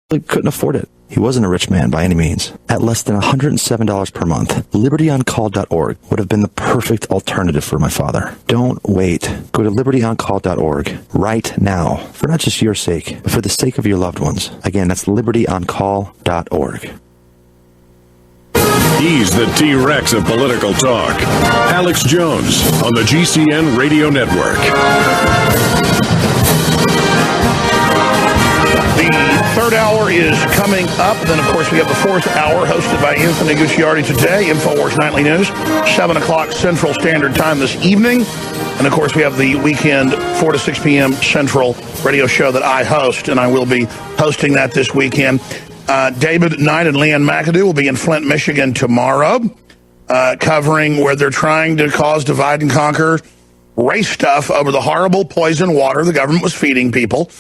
He couldn't afford it. He wasn't a rich man by any means. At less than $107 per month, libertyoncall.org would have been the perfect alternative for my father. Don't wait. Go to libertyoncall.org right now, for not just your sake, but for the sake of your loved ones. Again, that's libertyoncall.org. He's the T-Rex of political talk. Alex Jones on the GCN Radio Network. The third hour is coming up. Then, of course, we have the fourth hour hosted by Anthony Gucciardi today, InfoWars Nightly News, 7 o'clock Central Standard Time this evening. And, of course, we have the weekend 4 to 6 p.m. Central radio show that I host, and I will be hosting that this weekend. David Knight and Leanne McAdoo will be in Flint, Michigan tomorrow, covering where they're trying to cause divide and conquer race stuff over the horrible poison water the government was feeding people,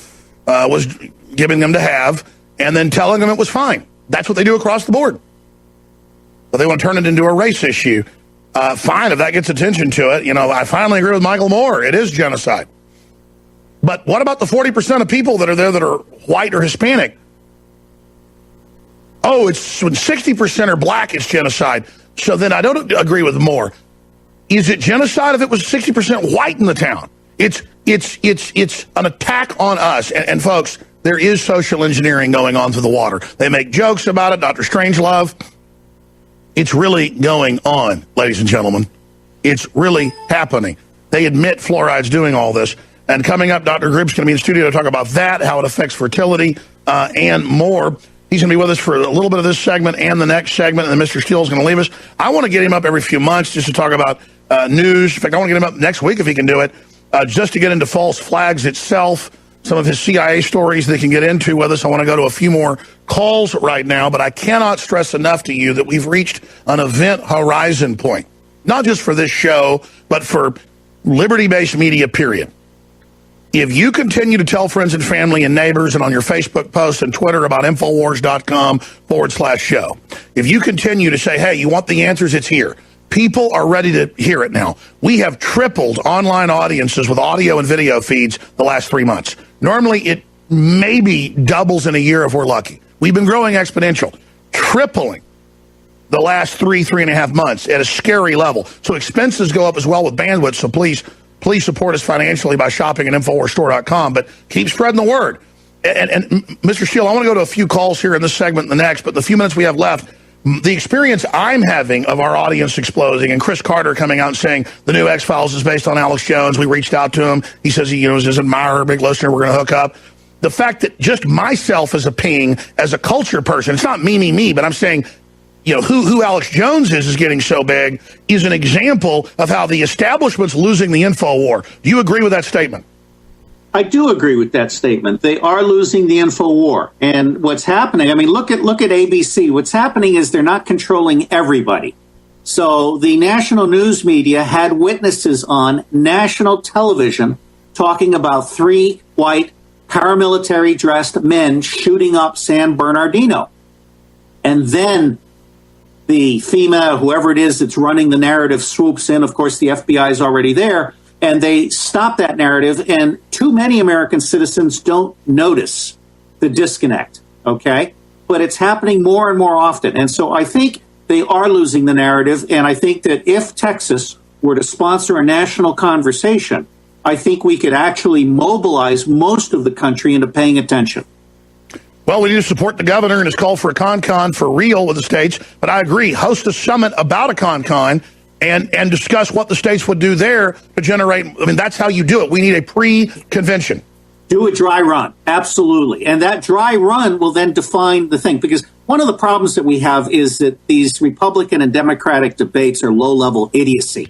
was giving them to have, and then telling them it was fine. That's what they do across the board. But they want to turn it into a race issue. Fine, if that gets attention to it. You know, I finally agree with Michael Moore. It is genocide. But what about the 40% of people that are there that are white or Hispanic? Oh, it's when 60% are black, it's genocide. So then I don't agree with Moore. Is it genocide if it was 60% white in the town? It's an attack on us. And folks, there is social engineering going on through the water. They make jokes about it, Dr. Strangelove. It's really going on, ladies and gentlemen. It's really happening. They admit fluoride's doing all this. And coming up, Dr. Gribb's going to be in the studio to talk about that, how it affects fertility, and more. He's going to be with us for a little bit of this segment and the next segment, and then Mr. Steele's going to leave us. I want to get him up every few months just to talk about news. In fact, I want to get him up next week if he can do it, just to get into false flags itself, some of his CIA stories they can get into with us. I want to go to a few more calls right now, but I cannot stress enough to you that we've reached an event horizon point, not just for this show, but for liberty-based media, period. If you continue to tell friends and family and neighbors and on your Facebook posts and Twitter about Infowars.com/show, if you continue to say, hey, you want the answers, it's here. People are ready to hear it now. We have tripled online audiences with audio and video feeds the last 3 months. Normally, it maybe doubles in a year if we're lucky. We've been growing exponential, tripling the last 3.5 months at a scary level. So expenses go up as well with bandwidth, so please support us financially by shopping at InfoWarsStore.com, but keep spreading the word. And Mr. Steele, I want to go to a few calls here in this segment and the next, but the few minutes we have left, the experience I'm having of our audience exploding and Chris Carter coming out and saying the new X-Files is based on Alex Jones. We reached out to him. He says he is his admirer, big listener. We're going to hook up. The fact that just myself as a ping, as a culture person, it's not me, but I'm saying, you know, who Alex Jones is getting so big is an example of how the establishment's losing the info war. Do you agree with that statement? I do agree with that statement. They are losing the info war. And what's happening, I mean, look at ABC. What's happening is they're not controlling everybody. So the national news media had witnesses on national television talking about 3 white paramilitary dressed men shooting up San Bernardino. And then the FEMA, whoever it is that's running the narrative, swoops in. Of course, the FBI is already there. And they stop that narrative, and too many American citizens don't notice the disconnect, okay? But it's happening more and more often. And so I think they are losing the narrative, and I think that if Texas were to sponsor a national conversation, I think we could actually mobilize most of the country into paying attention. Well, we need to support the governor and his call for a con for real with the states, but I agree, host a summit about a con and discuss what the states would do there to generate. I mean, that's how you do it. We need a pre-convention. Do a dry run. Absolutely. And that dry run will then define the thing. Because one of the problems that we have is that these Republican and Democratic debates are low-level idiocy.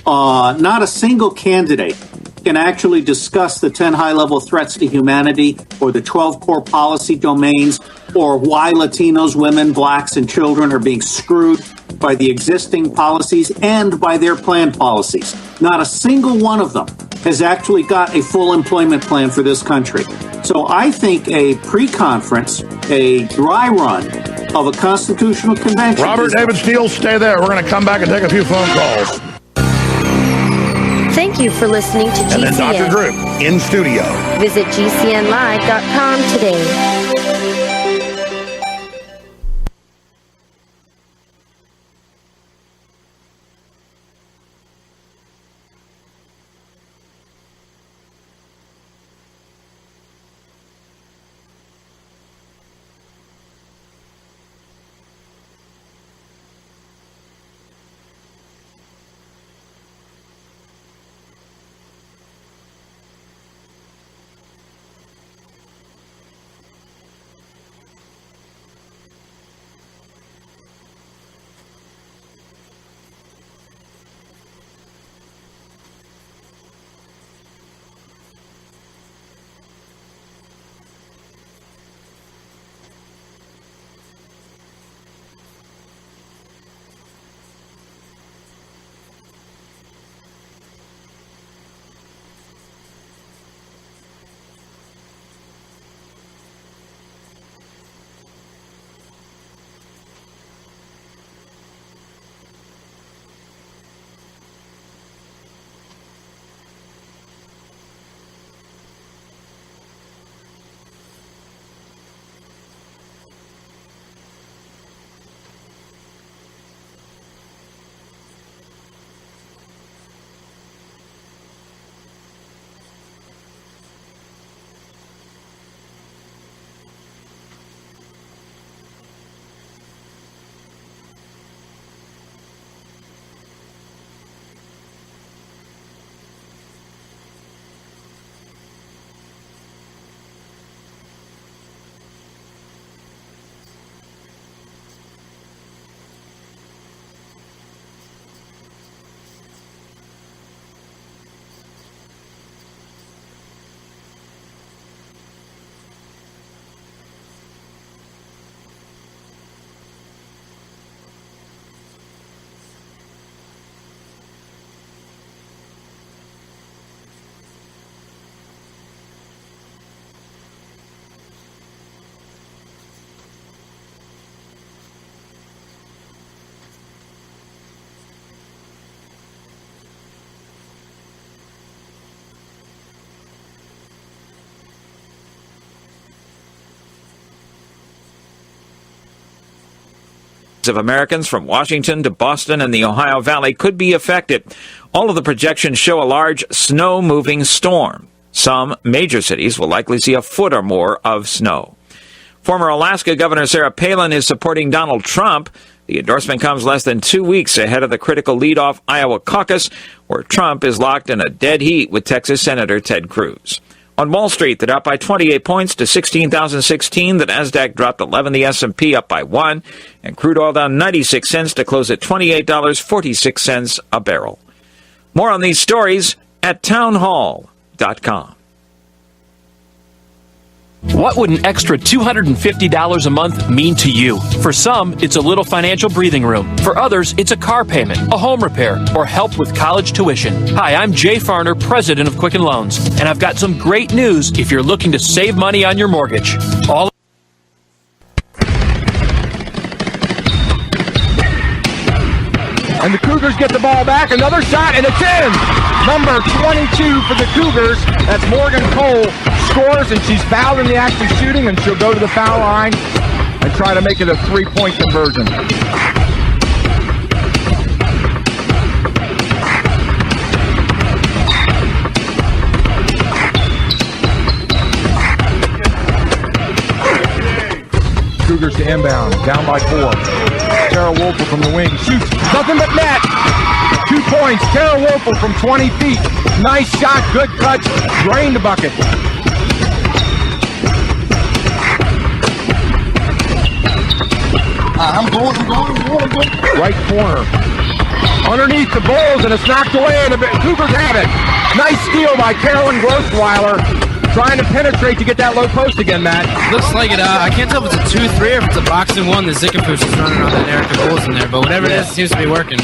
Not a single candidate can actually discuss the 10 high-level threats to humanity or the 12 core policy domains or why Latinos, women, blacks, and children are being screwed by the existing policies and by their planned policies. Not a single one of them has actually got a full employment plan for this country. So I think a pre-conference, a dry run of a constitutional convention. Robert David Steele, stay there. We're going to come back and take a few phone calls. Thank you for listening to GCN. And then Dr. Drew in studio. Visit GCNlive.com today. of Americans from Washington to Boston and the Ohio Valley could be affected. All of the projections show a large snow-moving storm. Some major cities will likely see a foot or more of snow. Former Alaska Governor Sarah Palin is supporting Donald Trump. The endorsement comes less than 2 weeks ahead of the critical lead-off Iowa caucus, where Trump is locked in a dead heat with Texas Senator Ted Cruz. On Wall Street, the Dow up by 28 points to 16,016. The Nasdaq dropped 11. The S&P up by 1. And crude oil down 96 cents to close at $28.46 a barrel. More on these stories at townhall.com. What would an extra $250 a month mean to you? For some, it's a little financial breathing room. For others, it's a car payment, a home repair, or help with college tuition. Hi, I'm Jay Farner, president of Quicken Loans, and I've got some great news if you're looking to save money on your mortgage. And the Cougars get the ball back. Another shot, and it's in. Number 22 for the Cougars. That's Morgan Cole. Scores, and she's fouled in the act of shooting, and she'll go to the foul line and try to make it a three-point conversion. Cougars to inbound, down by 4. Tara Wolfel from the wing shoots, nothing but net. 2 points, Tara Wolfel from 20 feet. Nice shot, good touch, drain the bucket. I'm going. Right corner. Underneath the Bulls, and it's knocked away, and the Cougars have it. Nice steal by Carolyn Grossweiler. Trying to penetrate to get that low post again, Matt. Looks like it. I can't tell if it's a 2-3 or if it's a boxing one. The Zickapush is running on that Erica Bulls in there, but whatever it is, it seems to be working.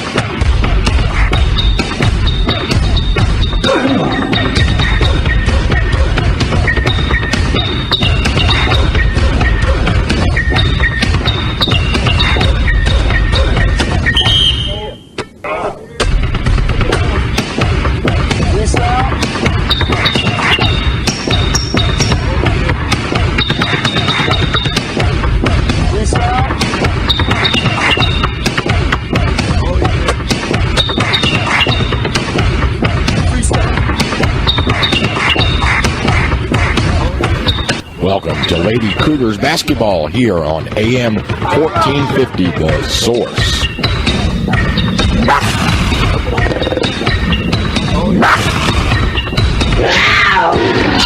Welcome to Lady Cougars basketball here on AM 1450, The Source.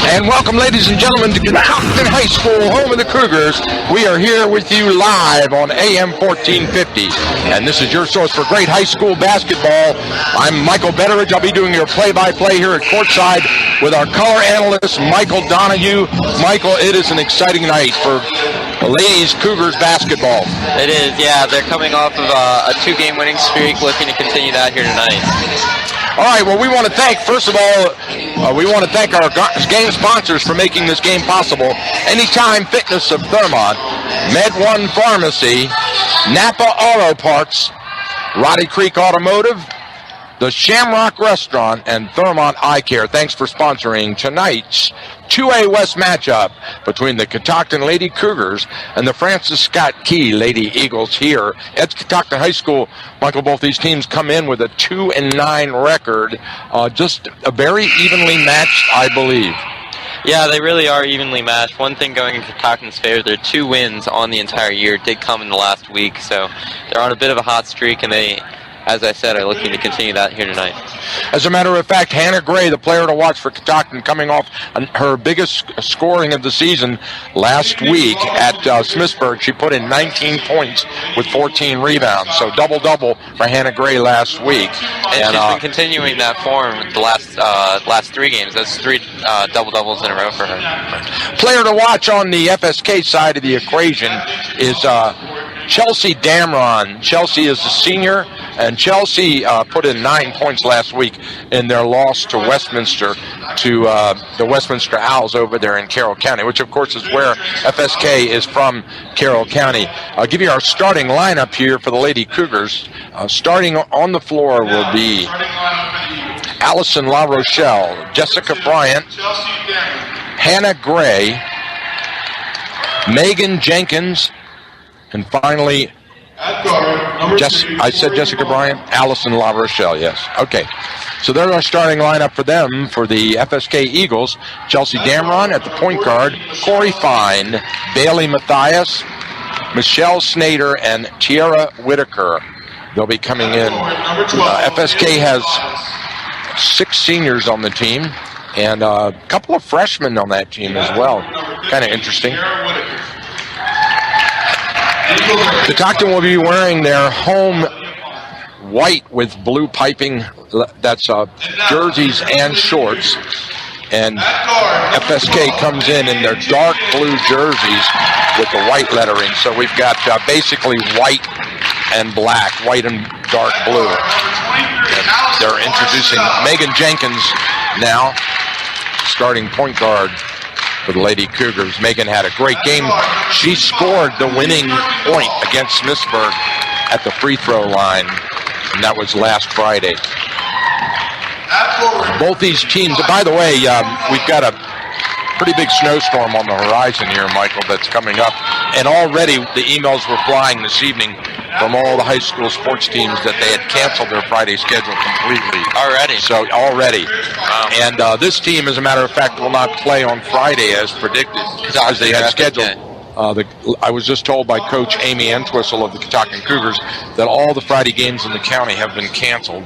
And welcome, ladies and gentlemen, to Catoctin High School, home of the Cougars. We are here with you live on AM 1450. And this is your source for great high school basketball. I'm Michael Betteridge. I'll be doing your play-by-play here at courtside with our color analyst, Michael Donahue. Michael, it is an exciting night for ladies Cougars basketball. It is, yeah. They're coming off of a 2-game winning streak, looking to continue that here tonight. All right, well, we want to thank, first of all, we want to thank our game sponsors for making this game possible. Anytime Fitness of Thurmont, Med1 Pharmacy, Napa Auto Parts, Roddy Creek Automotive, the Shamrock Restaurant, and Thurmont Eye Care. Thanks for sponsoring tonight's 2A West matchup between the Catoctin Lady Cougars and the Francis Scott Key Lady Eagles here at Catoctin High School. Michael, both these teams come in with a 2-9 record, just a very evenly matched, I believe. Yeah, they really are evenly matched. One thing going in Catoctin's favor, their 2 wins on the entire year did come in the last week, so they're on a bit of a hot streak, and they, as I said, are looking to continue that here tonight. As a matter of fact, Hannah Gray, the player to watch for Catoctin, coming off her biggest scoring of the season last week at Smithsburg. She put in 19 points with 14 rebounds, so double-double for Hannah Gray last week. And she's been continuing that form the last 3 games. That's 3 double-doubles in a row for her. Player to watch on the FSK side of the equation is Chelsea Damron. Chelsea is a senior, and Chelsea put in 9 points last week in their loss to Westminster, to the Westminster Owls over there in Carroll County, which of course is where FSK is from, Carroll County. I'll give you our starting lineup here for the Lady Cougars. Starting on the floor will be Allison La Rochelle, Jessica Bryant, Hannah Gray, Megan Jenkins, and finally I said Jessica Bryant, Allison La Rochelle, yes. Okay. So there's our starting lineup for them for the FSK Eagles. Chelsea Damron at the point guard, Corey Fine, Bailey Mathias, Michelle Snader, and Tiara Whitaker. They'll be coming in. FSK has 6 seniors on the team and a couple of freshmen on that team as well. Kind of interesting. Catoctin will be wearing their home white with blue piping. That's jerseys and shorts. And FSK comes in their dark blue jerseys with the white lettering. So we've got basically white and black, white and dark blue. And they're introducing Megan Jenkins now, starting point guard for the Lady Cougars. Megan had a great game. She scored the winning point against Smithsburg at the free throw line, and that was last Friday. Both these teams, by the way, we've got a pretty big snowstorm on the horizon here, Michael, that's coming up. And already the emails were flying this evening from all the high school sports teams that they had canceled their Friday schedule completely. Already? So, already. Wow. And this team, as a matter of fact, will not play on Friday as predicted, as they had scheduled. I was just told by Coach Amy Entwistle of the Catoctin Cougars that all the Friday games in the county have been canceled,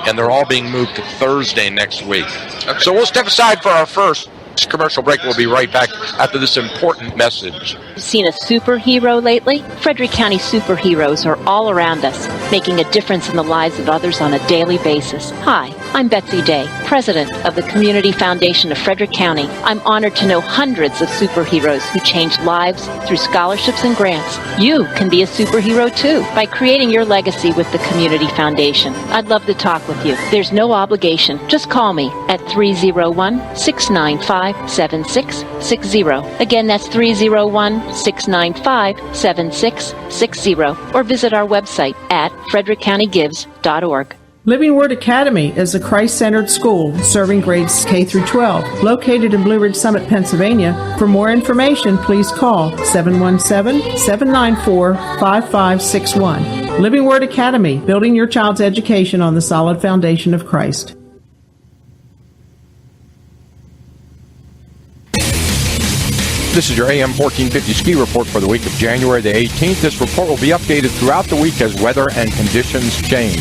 and they're all being moved to Thursday next week. Okay. So we'll step aside for our first commercial break. We'll be right back after this important message. Seen a superhero lately? Frederick County superheroes are all around us, making a difference in the lives of others on a daily basis. Hi, I'm Betsy Day, president of the Community Foundation of Frederick County. I'm honored to know hundreds of superheroes who changed lives through scholarships and grants. You can be a superhero too by creating your legacy with the Community Foundation. I'd love to talk with you. There's no obligation. Just call me at 301-695-7660. Again, that's 301-695-7660. Or visit our website at frederickcountygives.org. Living Word Academy is a Christ-centered school serving grades K through 12, located in Blue Ridge Summit, Pennsylvania. For more information, please call 717-794-5561. Living Word Academy, building your child's education on the solid foundation of Christ. This is your AM 1450 ski report for the week of January the 18th. This report will be updated throughout the week as weather and conditions change.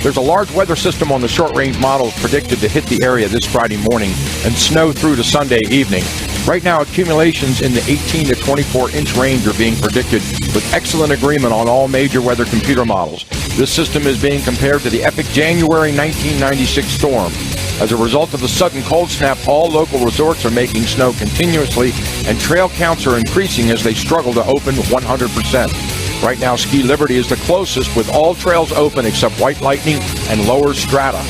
There's a large weather system on the short-range models predicted to hit the area this Friday morning and snow through to Sunday evening. Right now, accumulations in the 18 to 24-inch range are being predicted with excellent agreement on all major weather computer models. This system is being compared to the epic January 1996 storm. As a result of the sudden cold snap, all local resorts are making snow continuously, and trail counts are increasing as they struggle to open 100%. Right now, Ski Liberty is the closest, with all trails open except White Lightning and Lower Strata.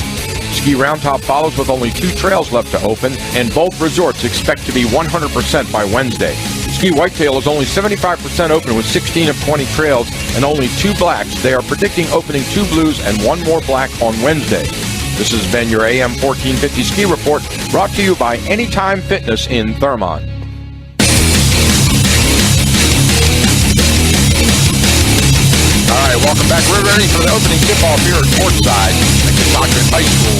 Ski Round Top follows with only 2 trails left to open, and both resorts expect to be 100% by Wednesday. Ski Whitetail is only 75% open with 16 of 20 trails and only 2 blacks. They are predicting opening 2 blues and 1 more black on Wednesday. This has been your AM 1450 Ski Report, brought to you by Anytime Fitness in Thurmont. All right, welcome back. We're ready for the opening tip-off here at Courtside at Catoctin High School.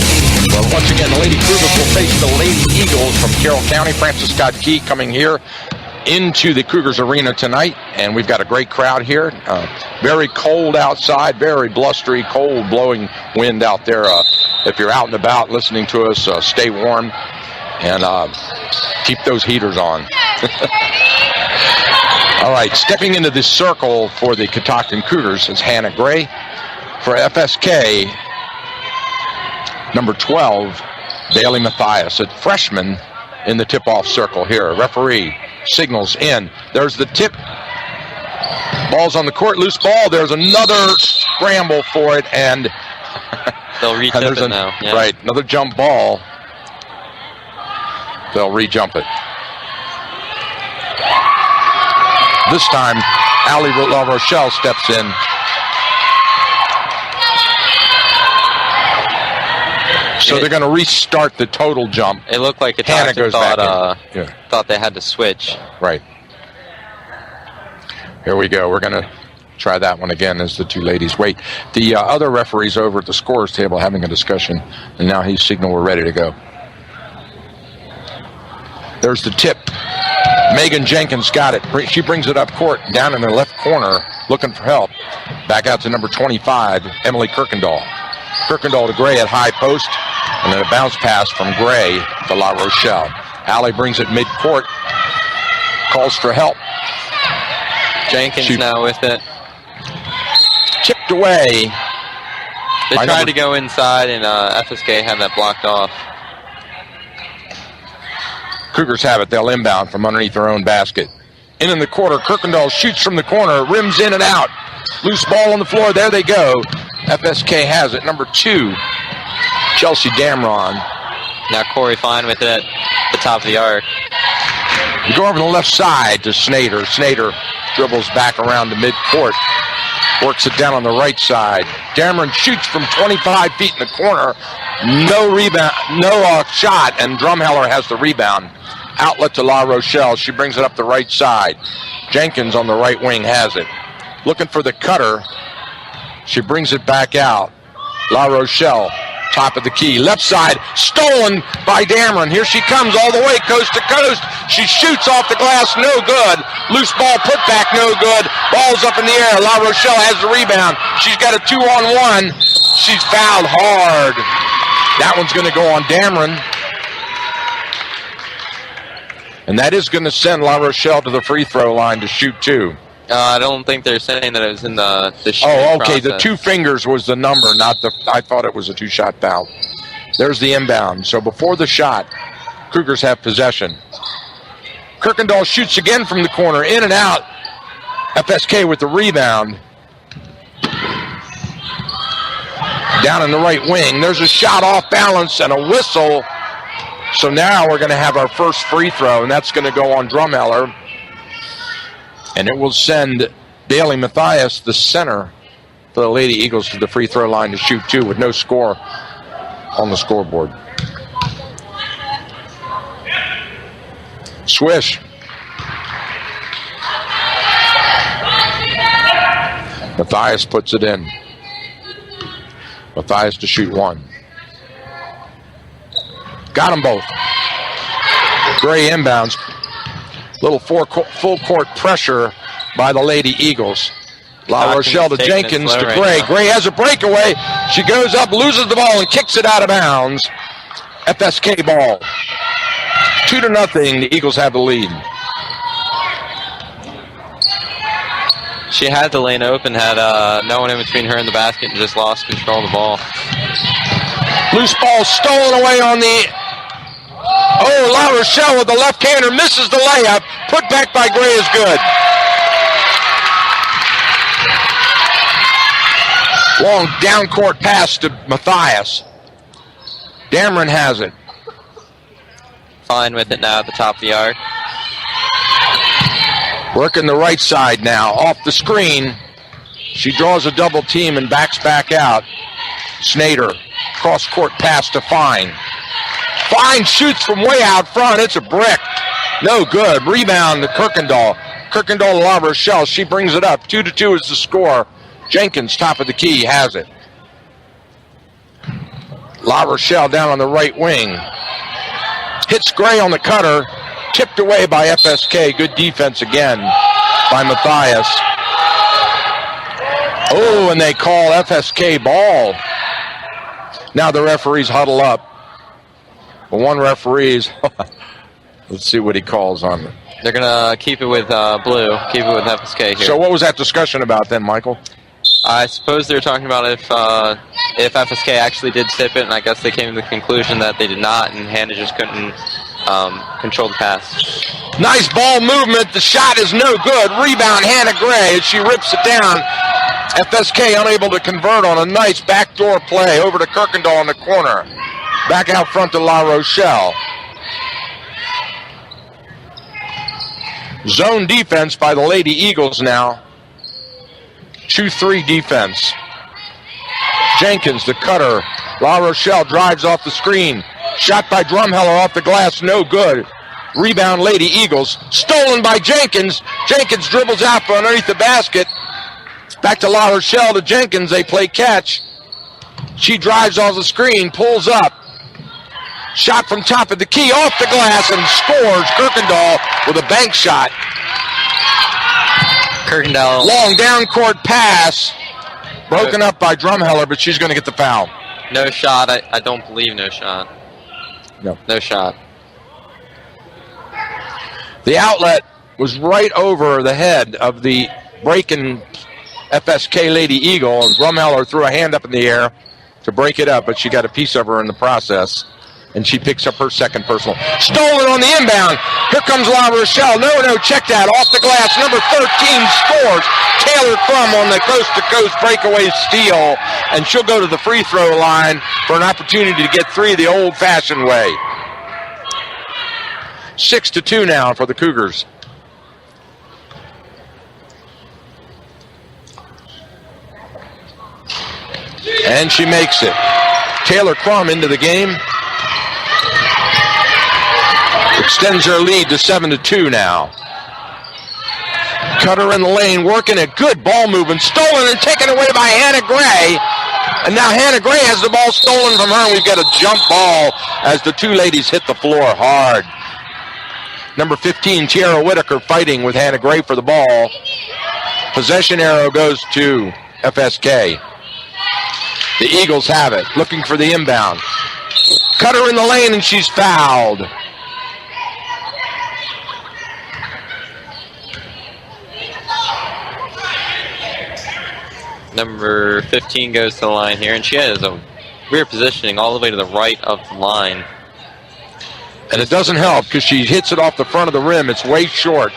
Well, once again, the Lady Cougars will face the Lady Eagles from Carroll County. Francis Scott Key coming here into the Cougars Arena tonight, and we've got a great crowd here. Very cold outside, very blustery, cold blowing wind out there. If you're out and about listening to us, stay warm and keep those heaters on. All right, stepping into this circle for the Catoctin Cougars is Hannah Gray. For FSK, number 12, Bailey Mathias, a freshman in the tip-off circle here. Referee signals in. There's the tip. Ball's on the court, loose ball. There's another scramble for it, and they'll re-jump it now. Yeah. Right, another jump ball. They'll re-jump it. This time, Allie La Rochelle steps in. So they're going to restart the total jump. It looked like Catoctin thought they had to switch. Right. Here we go. We're going to try that one again as the two ladies wait. The other referee's over at the scorer's table having a discussion, and now he's signaled we're ready to go. There's the tip. Megan Jenkins got it. She brings it up court, down in the left corner, looking for help. Back out to number 25, Emily Kirkendall. Kirkendall to Gray at high post, and then a bounce pass from Gray to La Rochelle. Allie brings it mid-court, calls for help. Jenkins now with it. Chipped away. They tried to go inside, and FSK had that blocked off. Cougars have it. They'll inbound from underneath their own basket. In the quarter, Kirkendall shoots from the corner, rims in and out. Loose ball on the floor. There they go. FSK has it. Number 2, Chelsea Damron. Now Corey Fine with it at the top of the arc. We go over to the left side to Snyder. Snyder dribbles back around the midcourt. Works it down on the right side. Damron shoots from 25 feet in the corner. No rebound, no shot, and Drumheller has the rebound. Outlet to La Rochelle. She brings it up the right side. Jenkins on the right wing has it. Looking for the cutter. She brings it back out. La Rochelle, top of the key. Left side, stolen by Damron. Here she comes all the way coast to coast. She shoots off the glass, no good. Loose ball put back, no good. Ball's up in the air. La Rochelle has the rebound. She's got a 2-on-1. She's fouled hard. That one's going to go on Damron. And that is going to send La Rochelle to the free throw line to shoot 2. I don't think they're saying that it was in the shooting okay. process. The 2 fingers was the number, not the. I thought it was a 2-shot foul. There's the inbound. So before the shot, Cougars have possession. Kirkendall shoots again from the corner, in and out. FSK with the rebound. Down in the right wing. There's a shot off balance and a whistle. So now we're going to have our first free throw, and that's going to go on Drumheller. And it will send Bailey Mathias, the center for the Lady Eagles, to the free throw line to shoot 2 with no score on the scoreboard. Swish. Mathias puts it in. Mathias to shoot 1. Got them both. Gray inbounds. Little full court pressure by the Lady Eagles. La Rochelle to Jenkins to Gray. Gray has a breakaway. She goes up, loses the ball, and kicks it out of bounds. FSK ball. 2-0. The Eagles have the lead. She had the lane open, had no one in between her and the basket, and just lost control of the ball. Loose ball stolen away on the... Oh, La Rochelle with the left-hander misses the layup. Put back by Gray is good. Long down-court pass to Mathias. Damron has it. Fine with it now at the top of the arc. Working the right side now, off the screen. She draws a double team and backs back out. Snyder, cross-court pass to Fine. Fine shoots from way out front. It's a brick. No good. Rebound to Kirkendall. Kirkendall to La Rochelle. She brings it up. 2-2 is the score. Jenkins, top of the key, has it. La Rochelle down on the right wing. Hits Gray on the cutter. Tipped away by FSK. Good defense again by Mathias. Oh, and they call FSK ball. Now the referees huddle up. Well, one referee's, let's see what he calls on it. They're going to keep it with blue, keep it with FSK here. So what was that discussion about then, Michael? I suppose they were talking about if FSK actually did tip it, and I guess they came to the conclusion that they did not, and Hannah just couldn't control the pass. Nice ball movement. The shot is no good. Rebound, Hannah Gray, as she rips it down. FSK unable to convert on a nice backdoor play over to Kirkendall in the corner. Back out front to La Rochelle. Zone defense by the Lady Eagles now. 2-3 defense. Jenkins, the cutter. La Rochelle drives off the screen. Shot by Drumheller off the glass, no good. Rebound, Lady Eagles. Stolen by Jenkins. Jenkins dribbles out from underneath the basket. Back to La Rochelle to Jenkins. They play catch. She drives off the screen, pulls up. Shot from top of the key, off the glass, and scores. Kirkendall with a bank shot. Kirkendall. Long down court pass. Broken up by Drumheller, but she's going to get the foul. No shot. I don't believe no shot. No shot. The outlet was right over the head of the breaking FSK Lady Eagle, and Drumheller threw a hand up in the air to break it up, but she got a piece of her in the process, and she picks up her second personal. Stolen on the inbound. Here comes La Rochelle. No, check that. Off the glass. Number 13 scores. Taylor Crum on the coast-to-coast breakaway steal, and she'll go to the free throw line for an opportunity to get three the old-fashioned way. 6-2 now for the Cougars. And she makes it. Taylor Crum into the game. Extends her lead to 7-2 now. Cutter in the lane, working it. Good ball movement. Stolen and taken away by Hannah Gray. And now Hannah Gray has the ball stolen from her. We've got a jump ball as the two ladies hit the floor hard. Number 15, Tiara Whitaker, fighting with Hannah Gray for the ball. Possession arrow goes to FSK. The Eagles have it, looking for the inbound. Cutter in the lane, and she's fouled. Number 15 goes to the line here, and she has a weird positioning all the way to the right of the line. And it doesn't help because she hits it off the front of the rim. It's way short.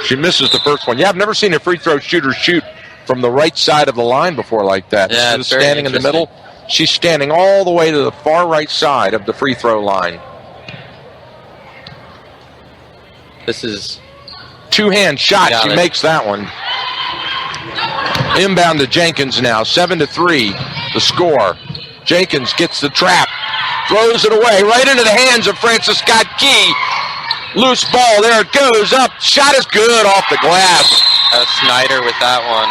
She misses the first one. Yeah, I've never seen a free throw shooter shoot from the right side of the line before like that. Yeah, Instead of standing in the middle, she's standing all the way to the far right side of the free throw line. This is two-hand shot. She makes that one. Inbound to Jenkins now. 7-3 the score. Jenkins gets the trap. Throws it away right into the hands of Francis Scott Key. Loose ball. There it goes up. Shot is good off the glass. Snyder with that one.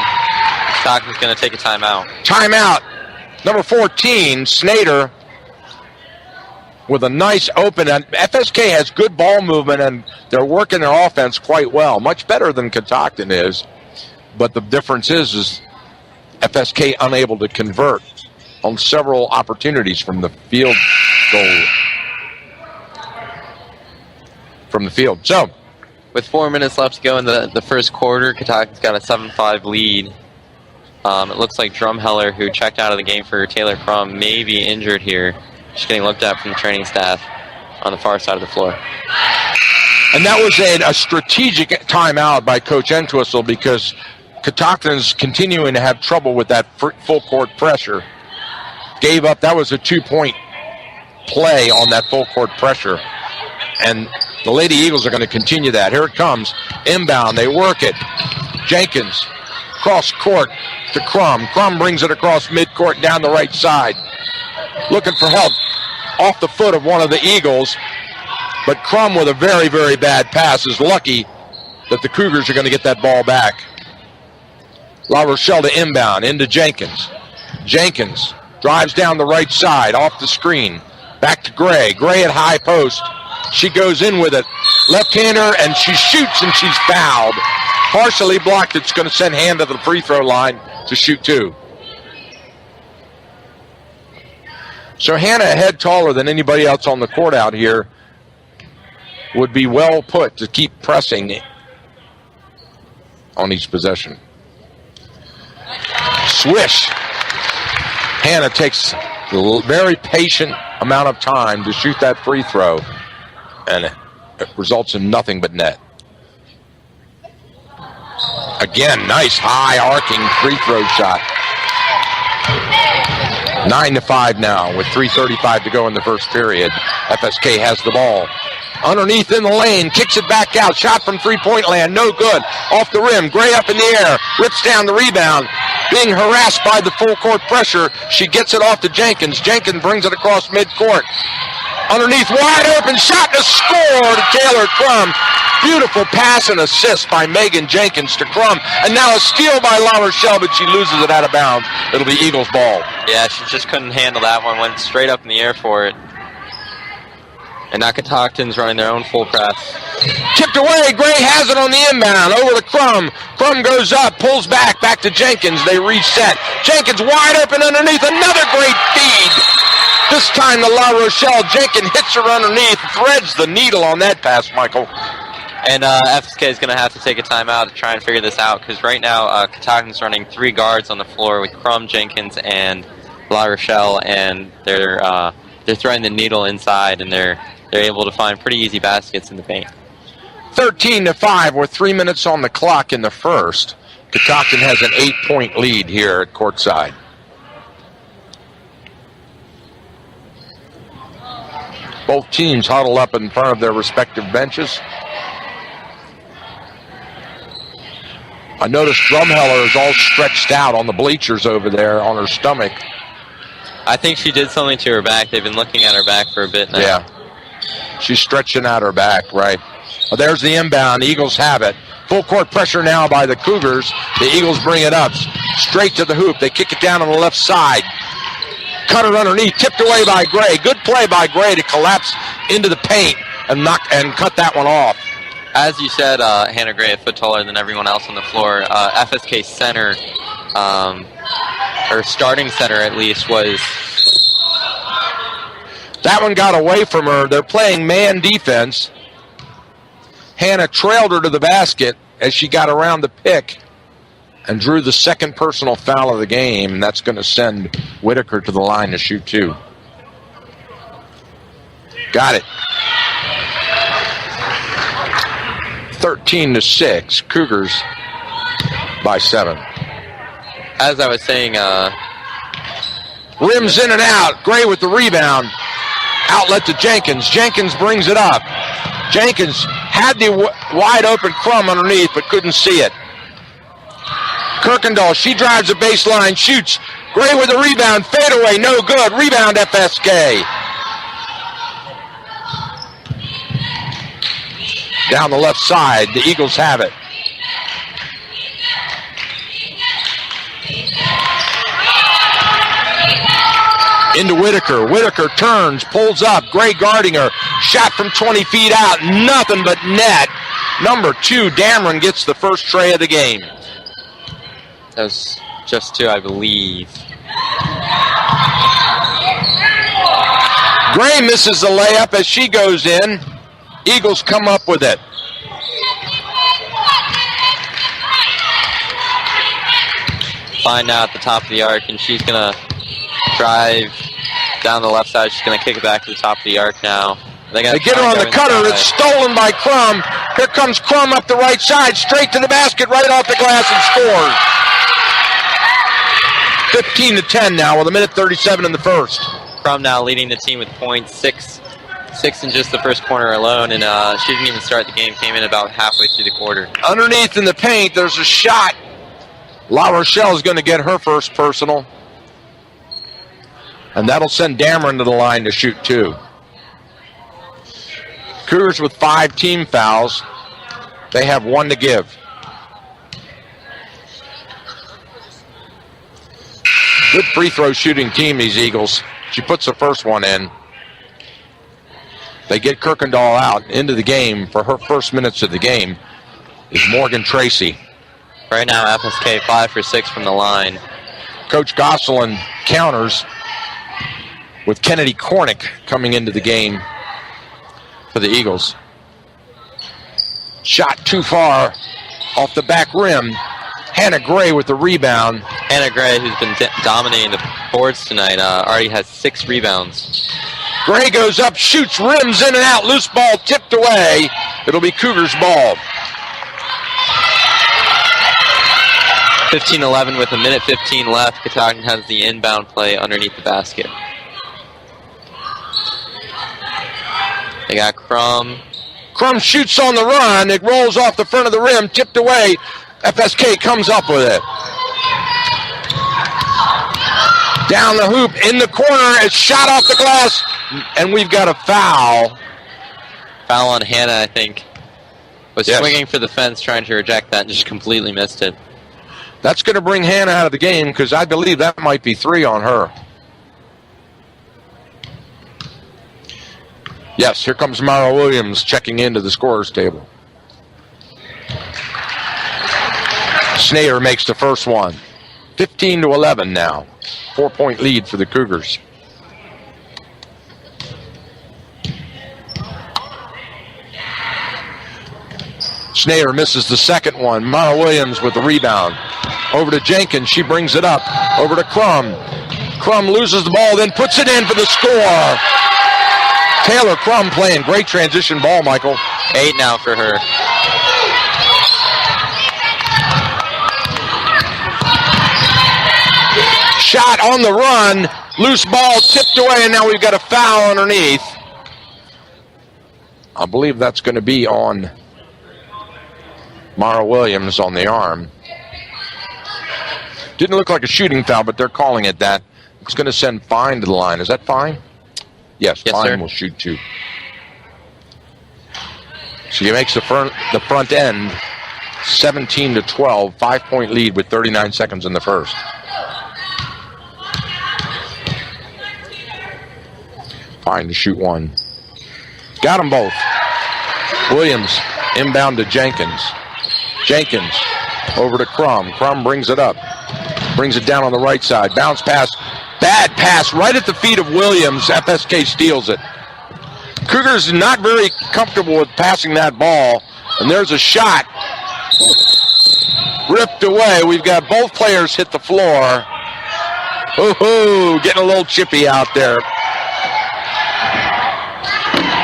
Stockton's going to take a timeout. Timeout. Number 14, Snyder, with a nice open. And FSK has good ball movement, and they're working their offense quite well. Much better than Catoctin is. But the difference is FSK unable to convert on several opportunities from the field goal. From the field. So, with 4 minutes left to go in the first quarter, Catoctin's got a 7-5 lead. It looks like Drumheller, who checked out of the game for Taylor Crum, may be injured here. She's getting looked at from the training staff on the far side of the floor. And that was a strategic timeout by Coach Entwistle because Catoctin's continuing to have trouble with that full court pressure. Gave up. That was a 2-point play on that full court pressure. And the Lady Eagles are going to continue that. Here it comes. Inbound. They work it. Jenkins. Cross court to Crum. Crum brings it across midcourt down the right side. Looking for help off the foot of one of the Eagles. But Crum with a very, very bad pass is lucky that the Cougars are going to get that ball back. La Rochelle to inbound into Jenkins. Jenkins drives down the right side off the screen. Back to Gray. Gray at high post. She goes in with it. Left-hander, and she shoots, and she's fouled. Partially blocked. It's going to send Hannah to the free throw line to shoot two. So Hannah, a head taller than anybody else on the court out here, would be well put to keep pressing on each possession. Swish. Hannah takes a very patient amount of time to shoot that free throw, and it results in nothing but net. Again, nice high arcing free throw shot. 9-5 now with 3:35 to go in the first period. FSK has the ball. Underneath in the lane, kicks it back out. Shot from three-point land, no good. Off the rim, Gray up in the air, rips down the rebound. Being harassed by the full court pressure, she gets it off to Jenkins. Jenkins brings it across midcourt. Underneath, wide open shot to score to Taylor Crum. Beautiful pass and assist by Megan Jenkins to Crum. And now a steal by La Rochelle, but she loses it out of bounds. It'll be Eagles ball. Yeah, she just couldn't handle that one. Went straight up in the air for it. And now Catoctin's running their own full press. Tipped away. Gray has it on the inbound. Over to Crum. Crum goes up, pulls back to Jenkins. They reset. Jenkins wide open underneath. Another great feed. This time to La Rochelle. Jenkins hits her underneath. Threads the needle on that pass, Michael. And FSK is going to have to take a timeout to try and figure this out, because right now Catoctin's running 3 guards on the floor with Crum, Jenkins, and La Rochelle, and they're throwing the needle inside, and they're able to find pretty easy baskets in the paint. 13-5 with 3 minutes on the clock in the first. Catoctin has an 8-point lead here at courtside. Both teams huddle up in front of their respective benches. I noticed Drumheller is all stretched out on the bleachers over there on her stomach. I think she did something to her back. They've been looking at her back for a bit now. Yeah. She's stretching out her back, right. Well, there's the inbound. The Eagles have it. Full court pressure now by the Cougars. The Eagles bring it up. Straight to the hoop. They kick it down on the left side. Cutter underneath. Tipped away by Gray. Good play by Gray to collapse into the paint and cut that one off. As you said, Hannah Gray, a foot taller than everyone else on the floor. FSK center, or starting center at least, was... That one got away from her. They're playing man defense. Hannah trailed her to the basket as she got around the pick and drew the second personal foul of the game. And that's going to send Whitaker to the line to shoot 2. Got it. 13-6. Cougars by 7. As I was saying, rims in and out. Gray with the rebound. Outlet to Jenkins. Jenkins brings it up. Jenkins had the wide open Crum underneath, but couldn't see it. Kirkendall, she drives the baseline, shoots. Gray with a rebound, fadeaway, no good. Rebound FSK. Down the left side, the Eagles have it. Into Whitaker. Whitaker turns, pulls up. Gray guarding her. Shot from 20 feet out. Nothing but net. Number 2, Dameron gets the first tray of the game. That was just 2, I believe. Gray misses the layup as she goes in. Eagles come up with it. Fine now at the top of the arc, and she's going to drive down the left side. She's going to kick it back to the top of the arc now. They get her on the cutter. It's stolen by Crum. Here comes Crum up the right side, straight to the basket, right off the glass, and scores. 15-10 now with 1:37 in the first. Crum now leading the team with points, 6 in just the first quarter alone, and she didn't even start the game. Came in about halfway through the quarter. Underneath in the paint, there's a shot. La Rochelle is going to get her first personal. And that'll send Dameron to the line to shoot 2. Cougars with 5 team fouls. They have 1 to give. Good free throw shooting team, these Eagles. She puts the first one in. They get Kirkendall out into the game. For her first minutes of the game is Morgan Tracy. Right now, FSK 5 for 6 from the line. Coach Gosselin counters with Kennedy Cornick coming into the game for the Eagles. Shot too far off the back rim. Hannah Gray with the rebound. Hannah Gray, who's been dominating the boards tonight, already has 6 rebounds. Gray goes up, shoots, rims in and out, loose ball tipped away. It'll be Cougars ball. 15-11 with 1:15 left. Catoctin has the inbound play underneath the basket. They got Crum. Crum shoots on the run. It rolls off the front of the rim, tipped away. FSK comes up with it. Down the hoop, in the corner, it's shot off the glass, and we've got a foul. Foul on Hannah, I think. Was swinging for the fence, trying to reject that, and just completely missed it. That's going to bring Hannah out of the game because I believe that might be 3 on her. Yes, here comes Mara Williams checking into the scorer's table. Snyder makes the first one. 15-11 now. 4-point lead for the Cougars. Snyder misses the second one. Mara Williams with the rebound. Over to Jenkins. She brings it up. Over to Crum. Crum loses the ball, then puts it in for the score. Taylor Crum playing great transition ball, Michael. 8 now for her. Shot on the run. Loose ball tipped away, and now we've got a foul underneath. I believe that's going to be on Mara Williams on the arm. Didn't look like a shooting foul, but they're calling it that. It's going to send Fine to the line. Is that Fine? Yes, Fine sir. Will shoot 2. So he makes the front end 17-12, 5-point lead with 39 seconds in the first. Fine to shoot 1. Got them both. Williams inbound to Jenkins. Jenkins over to Crum. Crum brings it up. Brings it down on the right side. Bounce pass. Bad pass right at the feet of Williams. FSK steals it. Cougars not very comfortable with passing that ball. And there's a shot. Ripped away. We've got both players hit the floor. Ooh, getting a little chippy out there.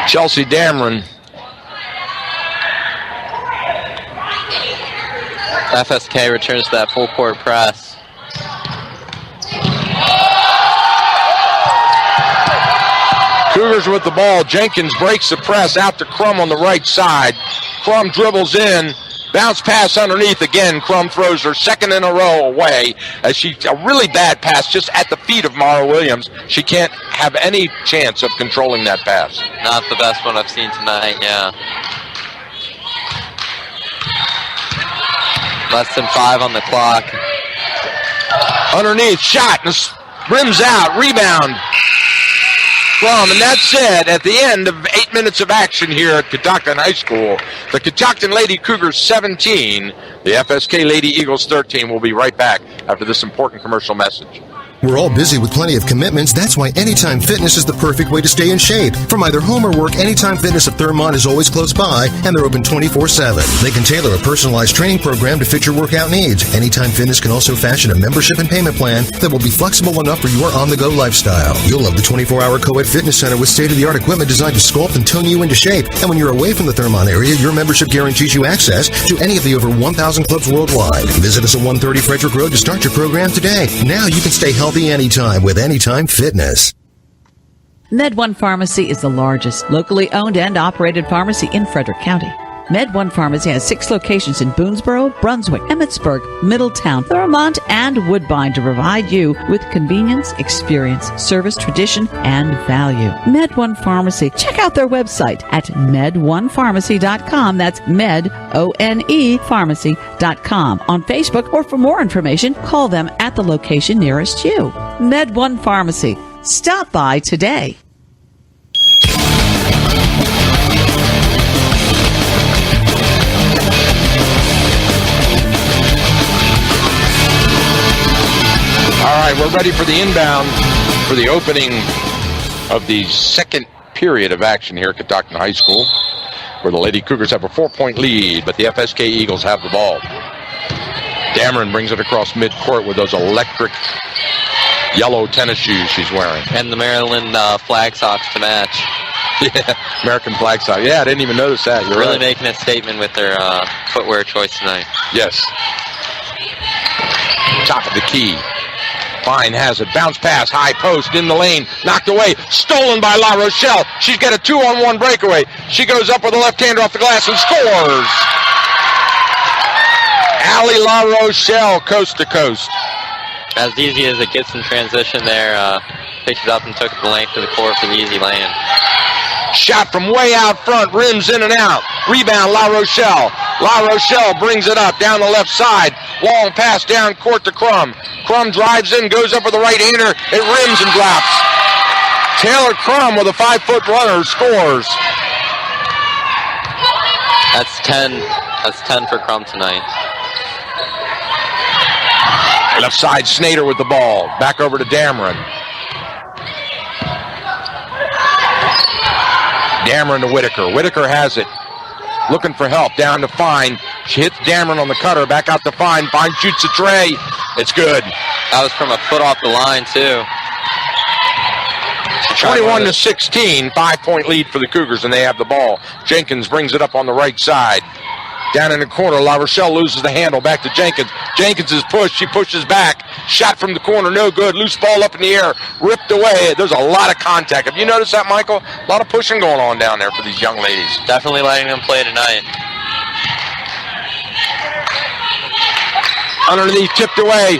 Chelsea Dameron. FSK returns to that full court press. Cougars with the ball. Jenkins breaks the press out to Crum on the right side. Crum dribbles in. Bounce pass underneath again. Crum throws her second in a row away as a really bad pass just at the feet of Mara Williams. She can't have any chance of controlling that pass. Not the best one I've seen tonight, yeah. Less than 5 on the clock. Underneath, shot, and rims out, rebound. And that's it. At the end of 8 minutes of action here at Catoctin High School, the Catoctin Lady Cougars 17, the FSK Lady Eagles 13. We'll be right back after this important commercial message. We're all busy with plenty of commitments. That's why Anytime Fitness is the perfect way to stay in shape. From either home or work, Anytime Fitness of Thurmont is always close by, and they're open 24/7. They can tailor a personalized training program to fit your workout needs. Anytime Fitness can also fashion a membership and payment plan that will be flexible enough for your on-the-go lifestyle. You'll love the 24-hour co-ed fitness center with state-of-the-art equipment designed to sculpt and tone you into shape. And when you're away from the Thurmont area, your membership guarantees you access to any of the over 1,000 clubs worldwide. Visit us at 130 Frederick Road to start your program today. Now you can stay healthy anytime with Anytime Fitness. MedOne Pharmacy is the largest locally owned and operated pharmacy in Frederick County. MedOne Pharmacy has 6 locations in Boonesboro, Brunswick, Emmitsburg, Middletown, Thurmont, and Woodbine to provide you with convenience, experience, service, tradition, and value. MedOne Pharmacy. Check out their website at med1pharmacy.com. That's med-O-N-E pharmacy.com. On Facebook, or for more information, call them at the location nearest you. MedOne Pharmacy. Stop by today. All right, we're ready for the inbound for the opening of the second period of action here at Catoctin High School, where the Lady Cougars have a 4-point lead, but the FSK Eagles have the ball. Dameron brings it across midcourt with those electric yellow tennis shoes she's wearing. And the Maryland flag socks to match. Yeah, American flag socks. Yeah, I didn't even notice that. You're really right. Making a statement with their footwear choice tonight. Yes. Top of the key. Fine has it. Bounce pass. High post in the lane. Knocked away. Stolen by La Rochelle. She's got a 2-on-1 breakaway. She goes up with a left-hander off the glass and scores. Allie La Rochelle, coast to coast. As easy as it gets in transition there. Picked it up and took it the length of the court for the easy land. Shot from way out front, rims in and out. Rebound, La Rochelle. La Rochelle brings it up down the left side. Long pass down court to Crum. Crum drives in, goes up with the right-hander. It rims and drops. Taylor Crum with a 5-foot runner scores. That's 10. That's 10 for Crum tonight. Left side, Snyder with the ball. Back over to Dameron. Dameron to Whitaker. Whitaker has it. Looking for help. Down to Fine. She hits Dameron on the cutter. Back out to Fine. Fine shoots a tray. It's good. That was from a foot off the line, too. 21-16. 5-point lead for the Cougars, and they have the ball. Jenkins brings it up on the right side. Down in the corner, La Rochelle loses the handle. Back to Jenkins. Jenkins is pushed. She pushes back. Shot from the corner, no good. Loose ball up in the air. Ripped away. There's a lot of contact. Have you noticed that, Michael? A lot of pushing going on down there for these young ladies. Definitely letting them play tonight. Underneath, tipped away.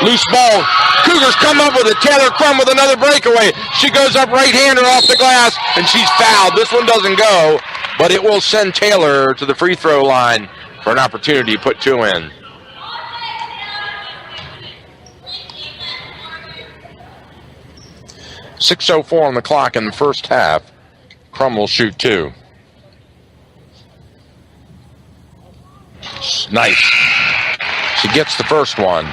Loose ball. Cougars come up with it. Taylor Crum with another breakaway. She goes up right-hander off the glass, and she's fouled. This one doesn't go, but it will send Taylor to the free throw line for an opportunity to put 2 in. .6:04 on the clock in the first half. Crum will shoot 2. Nice. She gets the first one.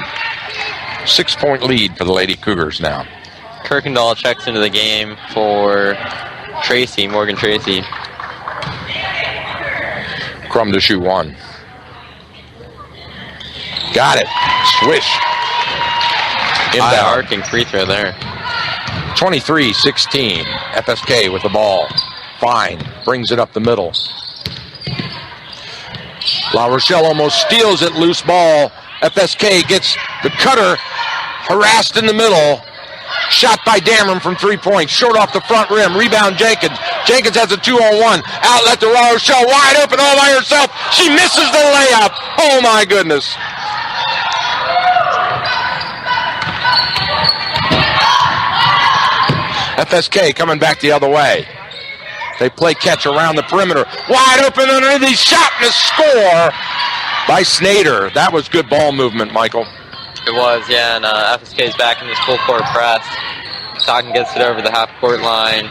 6-point lead for the Lady Cougars now. Kirkendall checks into the game for Tracy, Morgan Tracy. Crum to shoot 1. Got it. Swish. High arcing free throw there. 23-16. FSK with the ball. Fine. Brings it up the middle. La Rochelle almost steals it. Loose ball. FSK gets the cutter. Harassed in the middle. Shot by Dameron from 3 points. Short off the front rim. Rebound Jenkins. Jenkins has a 2-on-1. Outlet to La Rochelle. Wide open all by herself. She misses the layup. Oh my goodness. FSK coming back the other way. They play catch around the perimeter. Wide open underneath. Shot and a score by Snyder. That was good ball movement, Michael. It was, yeah, and FSK is back in this full court press. Catoctin gets it over the half-court line.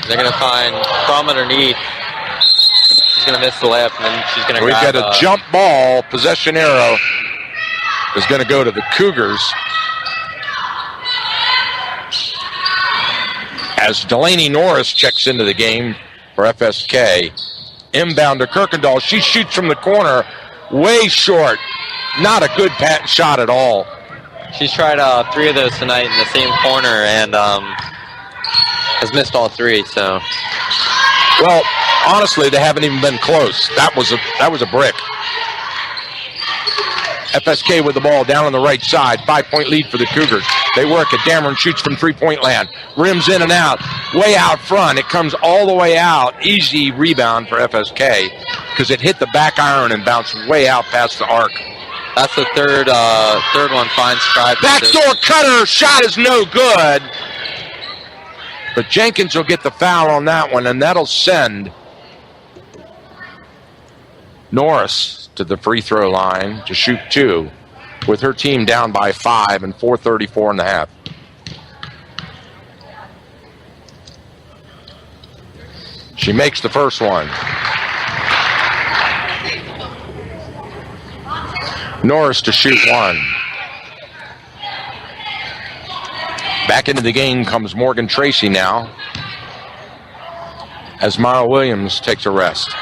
They're going to find Crum underneath. She's going to miss the layup, and then she's going to grab... We've got a jump ball. Possession arrow is going to go to the Cougars. As Delaney Norris checks into the game for FSK. Inbound to Kirkendall. She shoots from the corner. Way short. Not a good shot at all. She's tried 3 of those tonight in the same corner and has missed all 3. So, well, honestly, they haven't even been close. That was a brick. FSK with the ball down on the right side. 5-point lead for the Cougars. They work it. Dameron shoots from 3-point land. Rims in and out. Way out front. It comes all the way out. Easy rebound for FSK because it hit the back iron and bounced way out past the arc. That's the third one. Fine stride. Backdoor cutter. Shot is no good. But Jenkins will get the foul on that one, and that'll send Norris to the free throw line to shoot 2 with her team down by 5 and 4:34 in the half. She makes the first one. Norris to shoot 1. Back into the game comes Morgan Tracy now as Mara Williams takes a rest.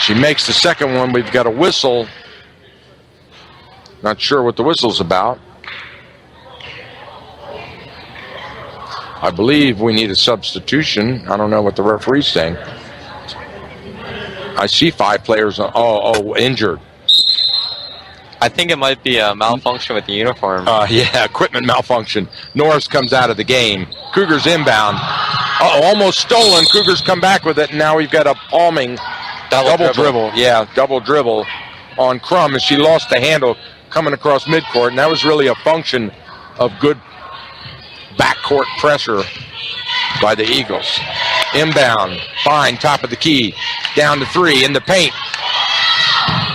She makes the second one. We've got a whistle. Not sure what the whistle's about. I believe we need a substitution. I don't know what the referee's saying. I see 5 players. Injured. I think it might be a malfunction with the uniform. Yeah, equipment malfunction. Norris comes out of the game. Cougars inbound. Almost stolen. Cougars come back with it, and now we've got a palming double dribble. Yeah, double dribble on Crum, and she lost the handle coming across midcourt, and that was really a function of good backcourt pressure by the Eagles. Inbound, fine, top of the key, down to 3, in the paint.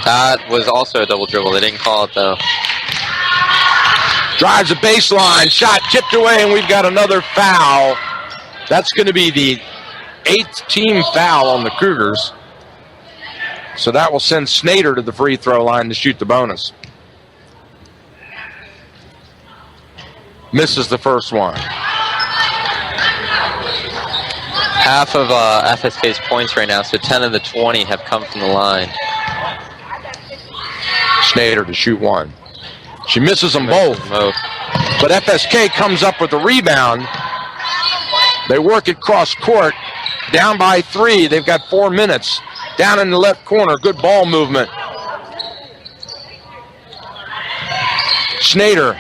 That was also a double dribble. They didn't call it, though. Drives the baseline, shot tipped away, and we've got another foul. That's going to be the 8th team foul on the Cougars. So that will send Snyder to the free throw line to shoot the bonus. Misses the first one. Half of FSK's points right now, so 10 of the 20 have come from the line. Snyder to shoot one. She misses them both. But FSK comes up with a rebound. They work it cross court. Down by 3. They've got 4 minutes. Down in the left corner. Good ball movement. Snyder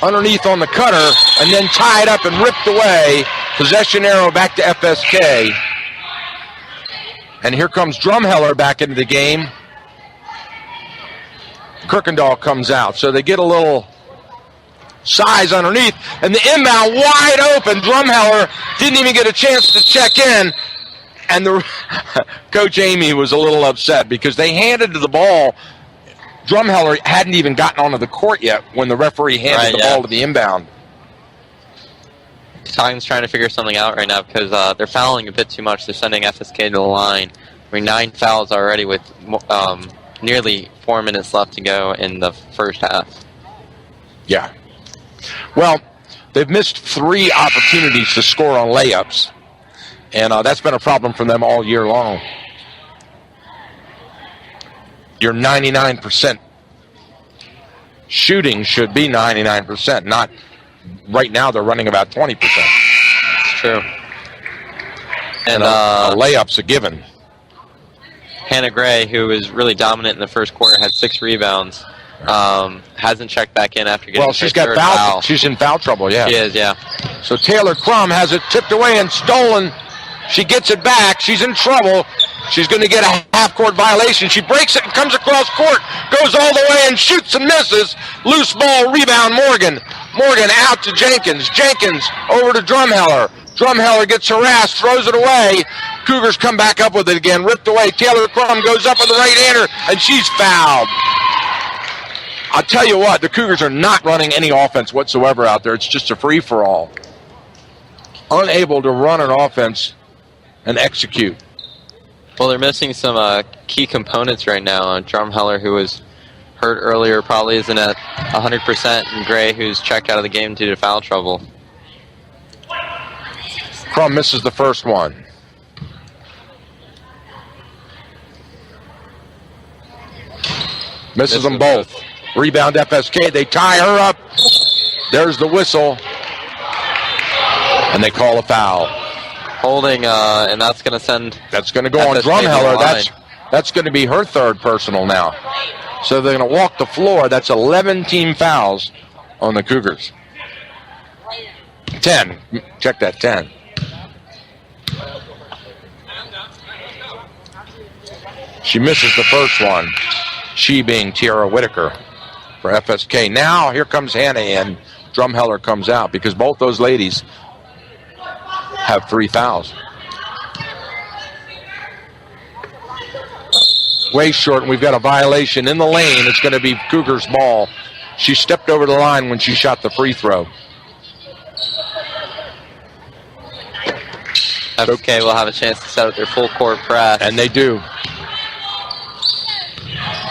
underneath on the cutter and then tied up and ripped away. Possession arrow back to FSK. And here comes Drumheller back into the game. Kirkendall comes out. So they get a little size underneath. And the inbound wide open. Drumheller didn't even get a chance to check in. And the Coach Amy was a little upset because they handed the ball. Drumheller hadn't even gotten onto the court yet when the referee handed the ball to the inbound. Catoctin's trying to figure something out right now because they're fouling a bit too much. They're sending FSK to the line. I mean, 9 fouls already with nearly 4 minutes left to go in the first half. Yeah. Well, they've missed 3 opportunities to score on layups. And that's been a problem for them all year long. Your 99% shooting should be 99%, not right now they're running about 20%. It's true. And a layup's a given. Hannah Gray, who was really dominant in the first quarter, had 6 rebounds. Hasn't checked back in after getting she's got foul. She's in foul trouble, yeah. She is, yeah. So Taylor Crum has it tipped away and stolen. She gets it back. She's in trouble. She's going to get a half-court violation. She breaks it and comes across court, goes all the way and shoots and misses. Loose ball, rebound, Morgan. Morgan out to Jenkins. Jenkins over to Drumheller. Drumheller gets harassed, throws it away. Cougars come back up with it again, ripped away. Taylor Crum goes up with the right-hander, and she's fouled. I'll tell you what, the Cougars are not running any offense whatsoever out there. It's just a free-for-all. Unable to run an offense and execute. Well, they're missing some key components right now. Drumheller, who was hurt earlier, probably isn't at 100%, and Gray, who's checked out of the game due to foul trouble. Crum misses the first one. Misses them both. Rebound FSK. They tie her up. There's the whistle. And they call a foul. Holding, and that's going to send... That's going to go on Drumheller. That's going to be her 3rd personal now. So they're going to walk the floor. That's 11 team fouls on the Cougars. 10. Check that, 10. She misses the first one. She being Tiara Whitaker for FSK. Now here comes Hannah in. Drumheller comes out because both those ladies have 3 fouls. Way short, and we've got a violation in the lane. It's going to be Cougars' ball. She stepped over the line when she shot the free throw. FSK will have a chance to set up their full court press. And they do.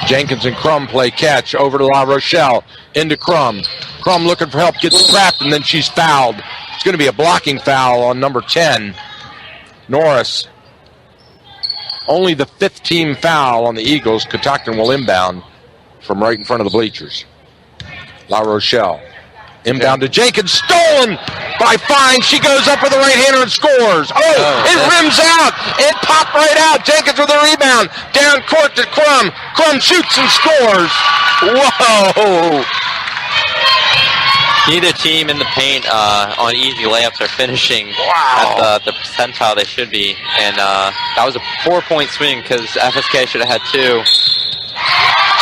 Jenkins and Crum play catch over to La Rochelle. Into Crum. Crum looking for help, gets trapped, and then she's fouled. It's going to be a blocking foul on number 10, Norris. Only the 5th team foul on the Eagles. Catoctin will inbound from right in front of the bleachers. La Rochelle. Inbound to Jenkins. Stolen by Fine. She goes up with the right-hander and scores. It rims out. It popped right out. Jenkins with a rebound. Down court to Crum. Crum shoots and scores. Whoa. Neither team in the paint on easy layups are finishing at the percentile they should be. And that was a 4-point swing because FSK should have had 2.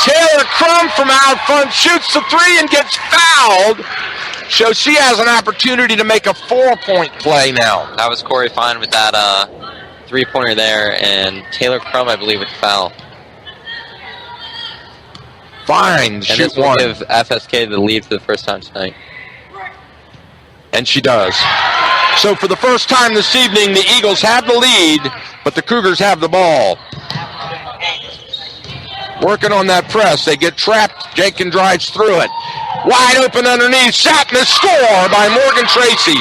Taylor Crum from out front shoots the 3 and gets fouled. So she has an opportunity to make a 4-point play now. That was Corey Fine with that three-pointer there, and Taylor Crum, I believe, with the foul. Fine, and shoot this will one. give FSK the lead for the first time tonight. And she does. So for the first time this evening, the Eagles have the lead, but the Cougars have the ball. Working on that press. They get trapped. Jenkins drives through it. Wide open underneath. Shot and a score by Morgan Tracy.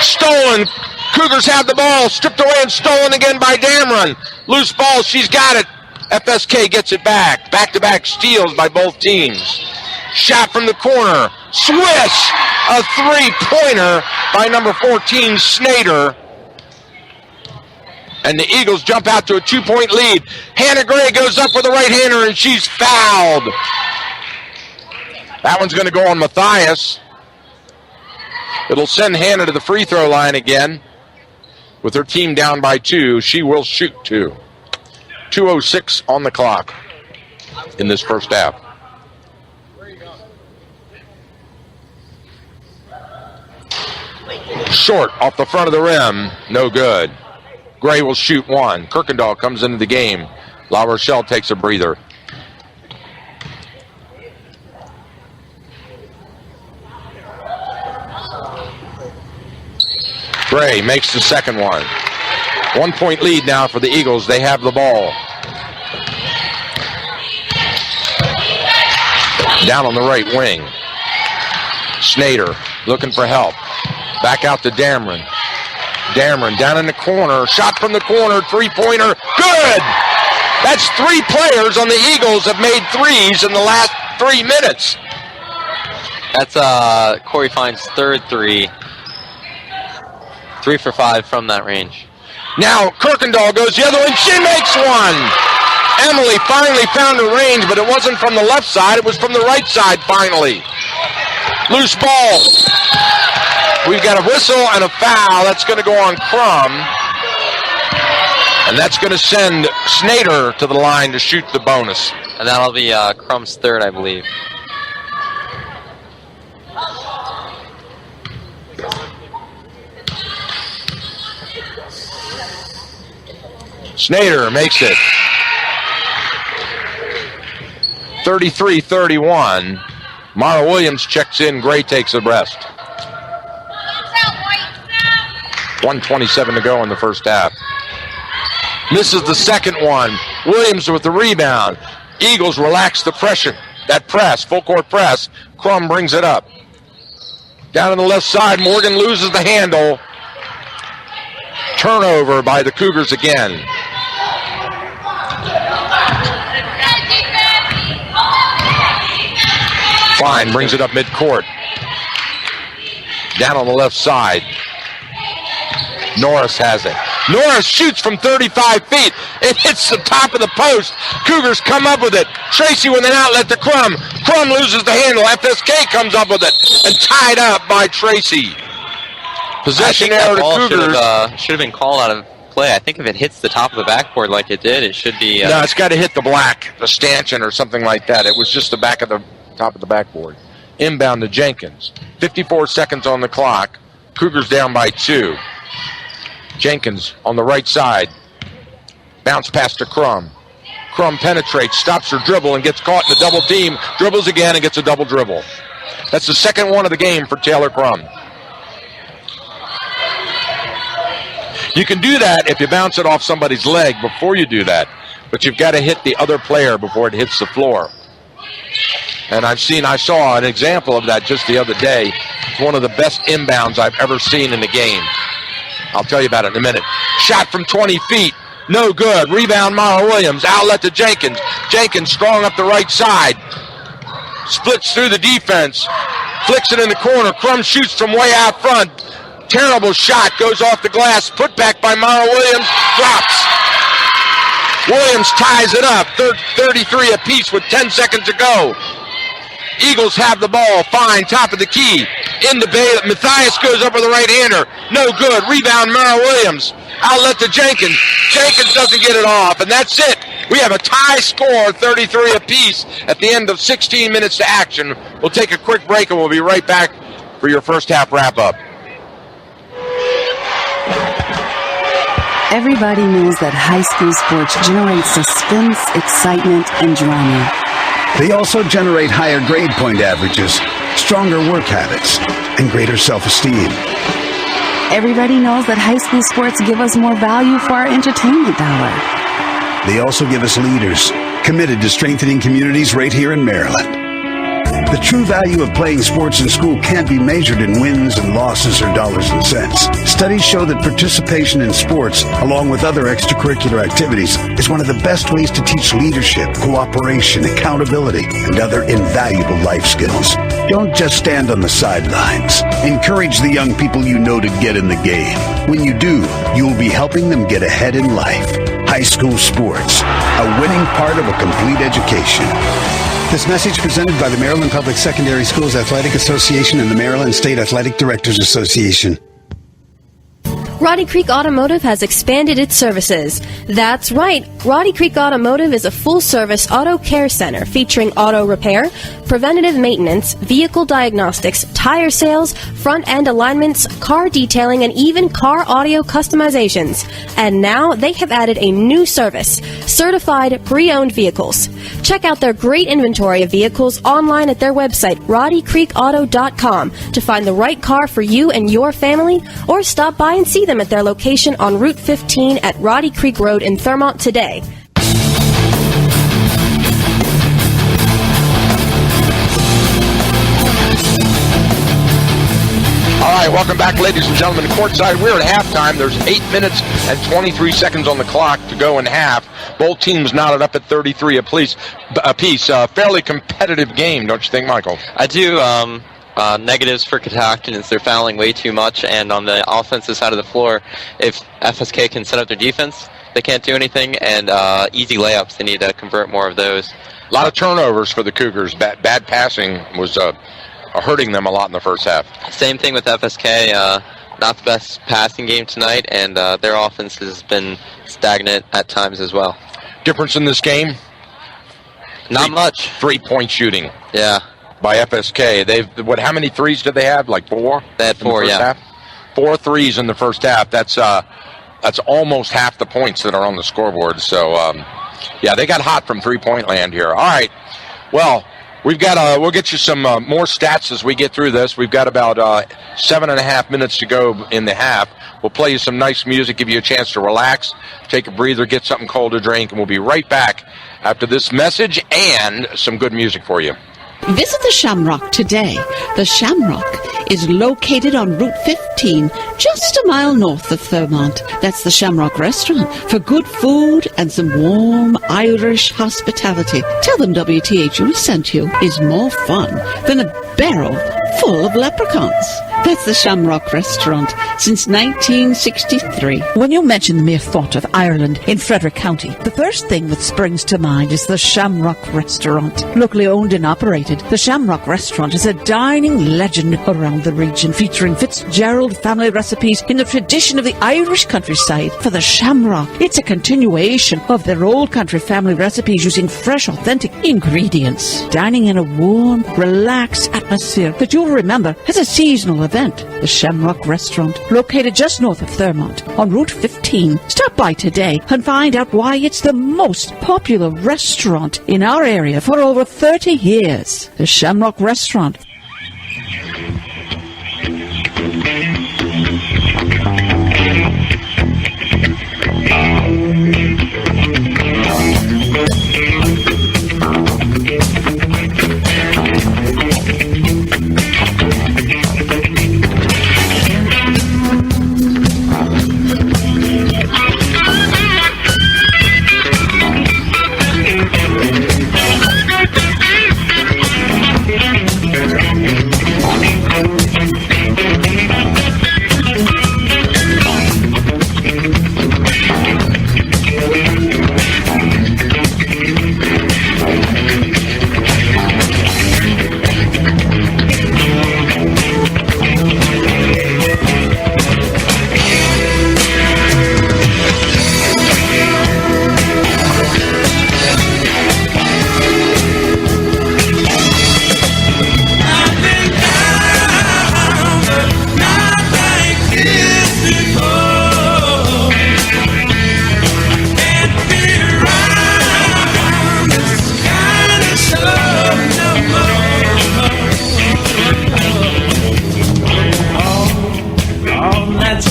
Stolen. Cougars have the ball. Stripped away and stolen again by Damron. Loose ball. She's got it. FSK gets it back. Back-to-back steals by both teams. Shot from the corner. Swish! A three-pointer by number 14, Snyder. And the Eagles jump out to a 2-point lead. Hannah Gray goes up with a right-hander, and she's fouled. That one's going to go on Matthias. It'll send Hannah to the free throw line again. With her team down by 2, she will shoot 2. 2:06 on the clock in this first half. Short off the front of the rim. No good. Gray will shoot 1. Kirkendall comes into the game. La Rochelle takes a breather. Gray makes the second one. 1-point lead now for the Eagles. They have the ball. Down on the right wing. Snyder looking for help. Back out to Damron. Damron down in the corner. Shot from the corner. Three-pointer. Good! That's 3 players on the Eagles have made threes in the last 3 minutes. That's Corey Fine's third three. 3 for 5 from that range. Now Kirkendall goes the other way. She makes one! Emily finally found her range, but it wasn't from the left side. It was from the right side finally. Loose ball. We've got a whistle and a foul. That's going to go on Crum. And that's going to send Snyder to the line to shoot the bonus. And that'll be Crum's third, I believe. Snyder makes it. 33-31. Mara Williams checks in. Gray takes a rest. 1:27 to go in the first half. Misses the second one. Williams with the rebound. Eagles relax the pressure. That press, full court press. Crum brings it up. Down on the left side, Morgan loses the handle. Turnover by the Cougars again. Fine brings it up midcourt. Down on the left side. Norris has it. Norris shoots from 35 feet. It hits the top of the post. Cougars come up with it. Tracy with an outlet to Crum. Crum loses the handle. FSK comes up with it. And tied up by Tracy. Possession error to Cougars. Should have been called out of play. I think if it hits the top of the backboard like it did, it should be... No, it's got to hit the black, the stanchion or something like that. It was just the back of the top of the backboard. Inbound to Jenkins. 54 seconds on the clock. Cougars down by 2. Jenkins on the right side. Bounce pass to Crum. Crum penetrates, stops her dribble, and gets caught in a double team. Dribbles again and gets a double dribble. That's the second one of the game for Taylor Crum. You can do that if you bounce it off somebody's leg before you do that, but you've got to hit the other player before it hits the floor. And I saw an example of that just the other day. It's one of the best inbounds I've ever seen in the game. I'll tell you about it in a minute. Shot from 20 feet. No good. Rebound, Mara Williams. Outlet to Jenkins. Jenkins strong up the right side. Splits through the defense. Flicks it in the corner. Crum shoots from way out front. Terrible shot. Goes off the glass. Put back by Mara Williams. Drops. Williams ties it up. 33 apiece with 10 seconds to go. Eagles have the ball. Fine. Top of the key. Into Bay. Matthias goes up with a right-hander. No good. Rebound, Mara Williams. Outlet to Jenkins. Jenkins doesn't get it off. And that's it. We have a tie score, 33 apiece, at the end of 16 minutes to action. We'll take a quick break and we'll be right back for your first half wrap-up. Everybody knows that high school sports generate suspense, excitement, and drama. They also generate higher grade point averages, stronger work habits, and greater self-esteem. Everybody knows that high school sports give us more value for our entertainment dollar. They also give us leaders committed to strengthening communities right here in Maryland. The true value of playing sports in school can't be measured in wins and losses or dollars and cents. Studies show that participation in sports, along with other extracurricular activities, is one of the best ways to teach leadership, cooperation, accountability, and other invaluable life skills. Don't just stand on the sidelines. Encourage the young people you know to get in the game. When you do, you'll be helping them get ahead in life. High school sports, a winning part of a complete education. This message presented by the Maryland Public Secondary Schools Athletic Association and the Maryland State Athletic Directors Association. Roddy Creek Automotive has expanded its services. That's right. Roddy Creek Automotive is a full-service auto care center featuring auto repair, preventative maintenance, vehicle diagnostics, tire sales, front-end alignments, car detailing, and even car audio customizations. And now they have added a new service, certified pre-owned vehicles. Check out their great inventory of vehicles online at their website, roddycreekauto.com, to find the right car for you and your family, or stop by and see them at their location on Route 15 at Roddy Creek Road in Thurmont today. All right, welcome back, ladies and gentlemen. Courtside, we're at halftime. There's 8 minutes and 23 seconds on the clock to go in half. Both teams knotted up at 33 apiece. Fairly competitive game, don't you think, Michael? I do. Negatives for Catoctin is they're fouling way too much, and on the offensive side of the floor, if FSK can set up their defense, they can't do anything, and easy layups, they need to convert more of those. A lot of turnovers for the Cougars. Bad passing was hurting them a lot in the first half. Same thing with FSK. Not the best passing game tonight, and their offense has been stagnant at times as well. Difference in this game? Not much. 3-point shooting. Yeah. By FSK. How many threes did they have? Like 4? They had 4, yeah. Half? 4 threes in the first half. That's almost half the points that are on the scoreboard. So, yeah, they got hot from 3-point land here. All right. Well, we'll get you some more stats as we get through this. We've got about 7.5 minutes to go in the half. We'll play you some nice music, give you a chance to relax, take a breather, get something cold to drink, and we'll be right back after this message and some good music for you. Visit the Shamrock today. The Shamrock is located on Route 15, just a mile north of Thurmont. That's the Shamrock Restaurant for good food and some warm Irish hospitality. Tell them WTHU sent you is more fun than a barrel full of leprechauns. That's the Shamrock Restaurant since 1963. When you mention the mere thought of Ireland in Frederick County, the first thing that springs to mind is the Shamrock Restaurant. Locally owned and operated, the Shamrock Restaurant is a dining legend around the region, featuring Fitzgerald family recipes in the tradition of the Irish countryside. For the Shamrock, it's a continuation of their old country family recipes using fresh, authentic ingredients. Dining in a warm, relaxed atmosphere that you'll remember as a seasonal event. The Shamrock Restaurant, located just north of Thurmont on Route 15. Stop by today and find out why it's the most popular restaurant in our area for over 30 years. The Shamrock Restaurant.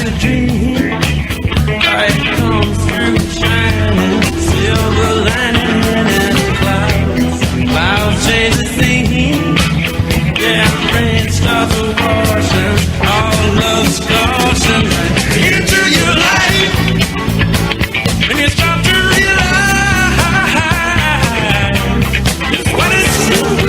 like a dream. Light comes through shining, silver lining and clouds change the scene. Yeah, rain starts washing, all love's caution into your life. When you start to realize just what it's doing.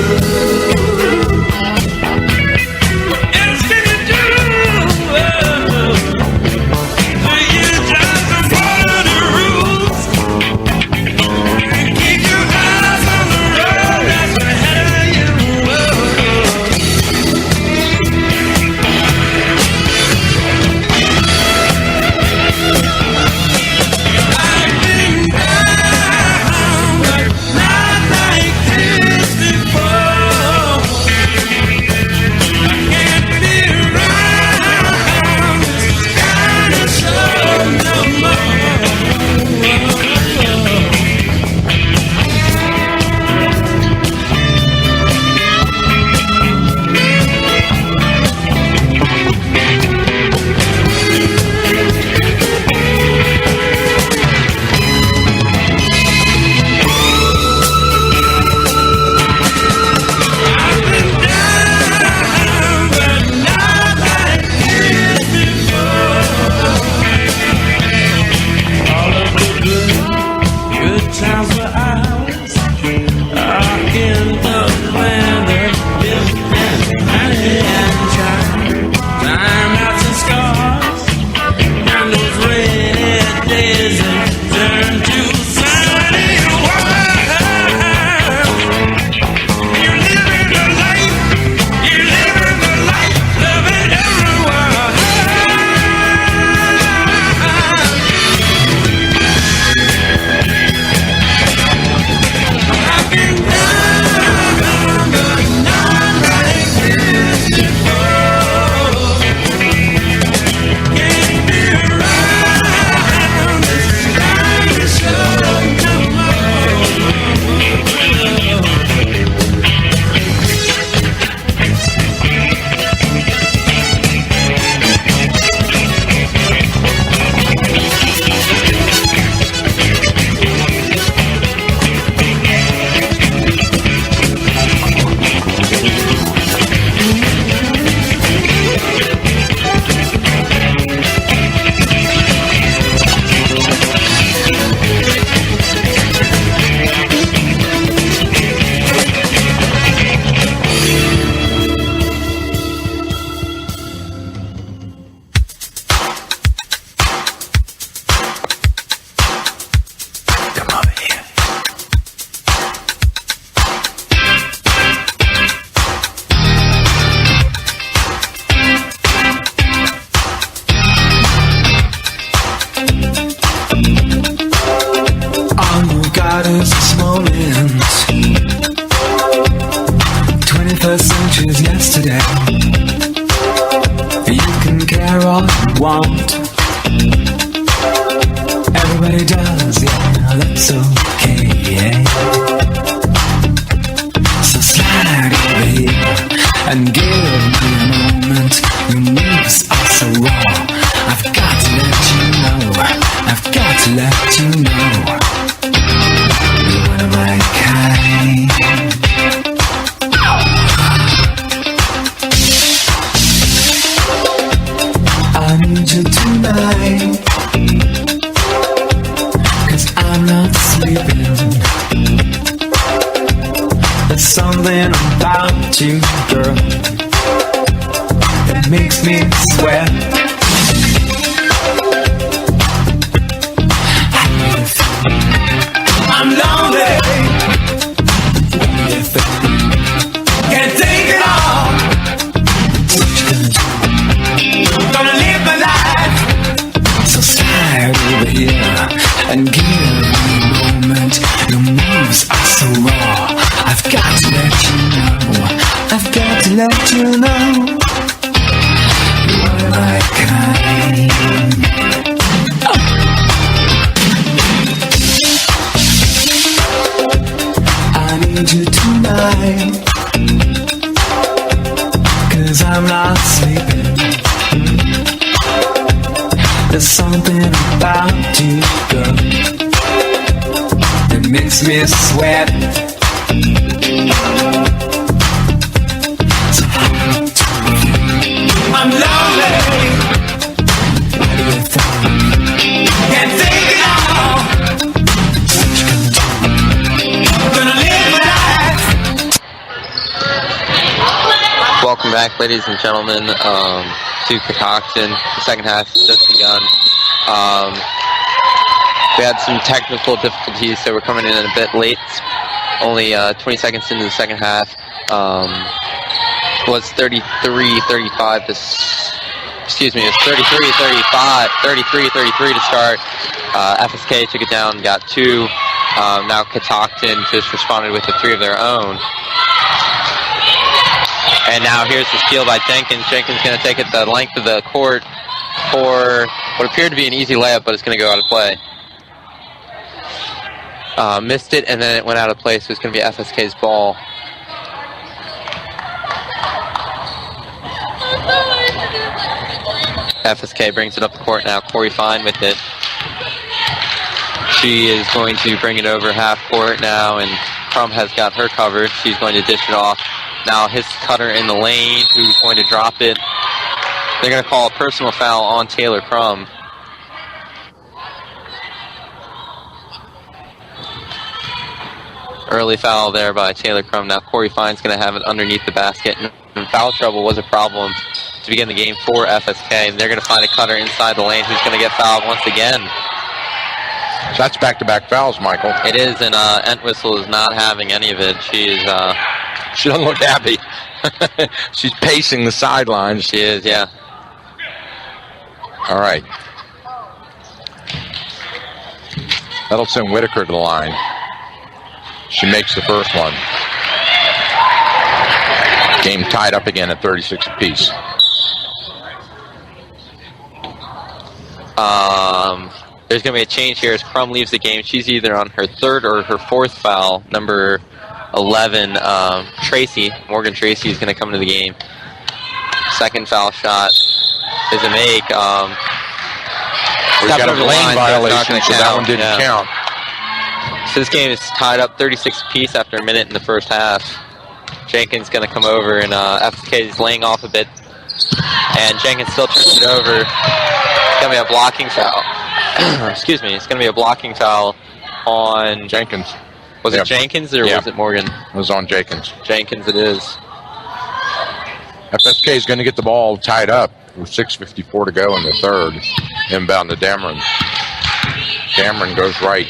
I've got to let you know. You're my There's something about you, girl, that makes me sweat. I'm lonely. Can't take it all. Gonna live my life. Welcome back, ladies and gentlemen, to Catoctin. The second half has just begun. We had some technical difficulties, so we're coming in a bit late. Only 20 seconds into the second half. It was 33-35 to... Excuse me, it was 33-33 to start. FSK took it down, got 2. Now Catoctin just responded with a 3 of their own. And now here's the steal by Jenkins. Jenkins going to take it the length of the court for what appeared to be an easy layup, but it's going to go out of play. Missed it, and then it went out of play, so it's going to be FSK's ball. FSK brings it up the court now. Corey Fine with it. She is going to bring it over half court now, and Crum has got her covered. She's going to dish it off. Now his cutter in the lane, who's going to drop it. They're going to call a personal foul on Taylor Crum. Early foul there by Taylor Crum. Now Corey Fine's going to have it underneath the basket. And foul trouble was a problem to begin the game for FSK. And they're going to find a cutter inside the lane who's going to get fouled once again. So that's back-to-back fouls, Michael. It is, and Entwistle is not having any of it. She doesn't look happy. She's pacing the sidelines. She is, yeah. All right. That'll send Whitaker to the line. She makes the first one. Game tied up again at 36 apiece. There's going to be a change here as Crum leaves the game. She's either on her 3rd or her 4th foul. Number 11, Tracy, Morgan Tracy, is going to come into the game. Second foul shot is a make. We've got a lane violation, so that one didn't count. So this game is tied up 36 apiece after a minute in the first half. Jenkins going to come over, and FSK is laying off a bit. And Jenkins still turns it over. It's going to be a blocking foul. Excuse me, it's going to be a blocking foul on... Jenkins. Was it Jenkins or was it Morgan? It was on Jenkins. Jenkins it is. FSK is going to get the ball tied up with 6:54 to go in the third. Inbound to Dameron. Dameron goes right.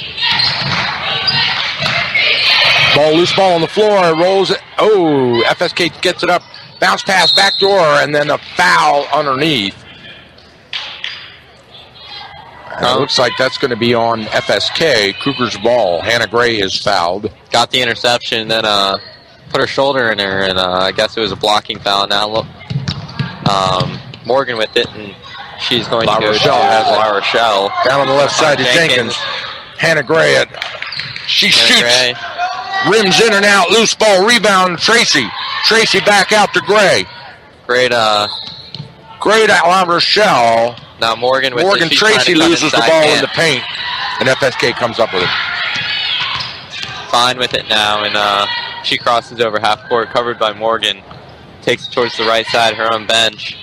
Loose ball on the floor, rolls it. Oh, FSK gets it up. Bounce pass, back door, and then a foul underneath. And it looks like that's going to be on FSK. Cougars ball. Hannah Gray is fouled. Got the interception, then put her shoulder in her, and I guess it was a blocking foul. Now look, Morgan with it, and she's going to go to La Rochelle. Down on the left side to Jenkins. Hannah Gray. She shoots. Gray. Rims in and out. Loose ball. Rebound. Tracy. Tracy back out to Gray. Great at La Rochelle. Now Morgan with Morgan Tracy loses the ball in the paint, and FSK comes up with it. Fine with it now, and she crosses over half court, covered by Morgan. Takes it towards the right side, her own bench.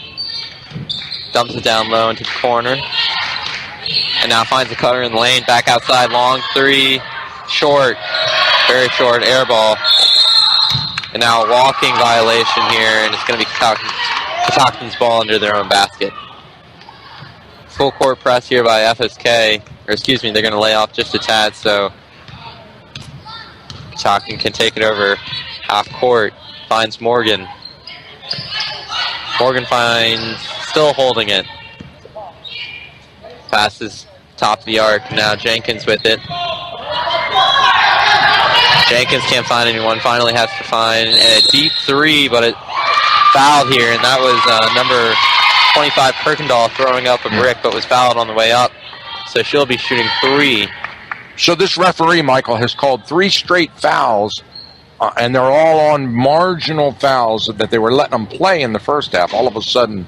Dumps it down low into the corner. And now finds a cutter in the lane, back outside, long 3, short, very short, air ball. And now a walking violation here, and it's going to be Catoctin's ball under their own basket. Full court press here by FSK, or excuse me, they're going to lay off just a tad, so Catoctin can take it over half court, finds Morgan. Morgan finds, still holding it. Passes top of the arc, now Jenkins with it. Jenkins can't find anyone, finally has to find a deep 3, but it fouled here, and that was number 25 Kirkendall throwing up a brick, but was fouled on the way up. So she'll be shooting 3. So this referee, Michael, has called 3 straight fouls, and they're all on marginal fouls that they were letting them play in the first half. All of a sudden,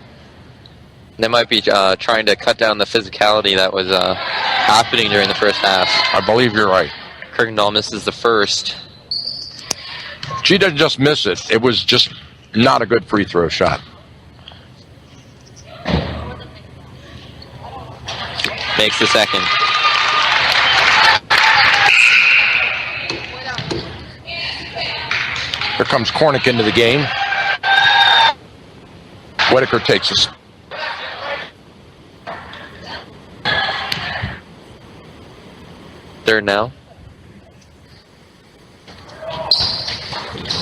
They might be trying to cut down the physicality that was happening during the first half. I believe you're right. Kirkendall misses the first. She didn't just miss it. It was just not a good free throw shot. Makes the second. Here comes Cornick into the game. Whitaker takes us. Third now.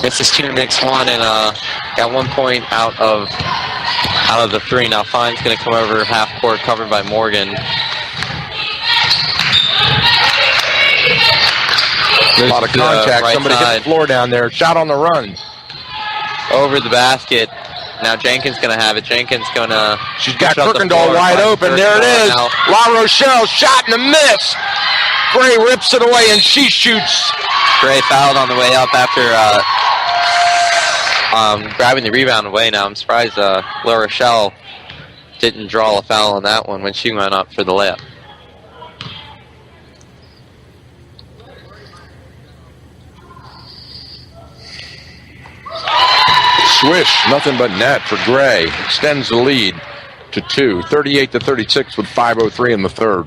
Misses two, makes one, and got 1 point out of the three. Now Fine's going to come over half court, covered by Morgan. There's a lot of contact. Right Somebody hit the floor down there. Shot on the run. Over the basket. Now Jenkins going to have it. Jenkins going to... She's got Kirkendall wide open. There it is. La Rochelle shot and a miss. Gray rips it away, and she shoots. Gray fouled on the way up after grabbing the rebound away. Now I'm surprised La Rochelle didn't draw a foul on that one when she went up for the layup. Swish, nothing but net for Gray. Extends the lead to 2. 38-36 with 5:03 in the third.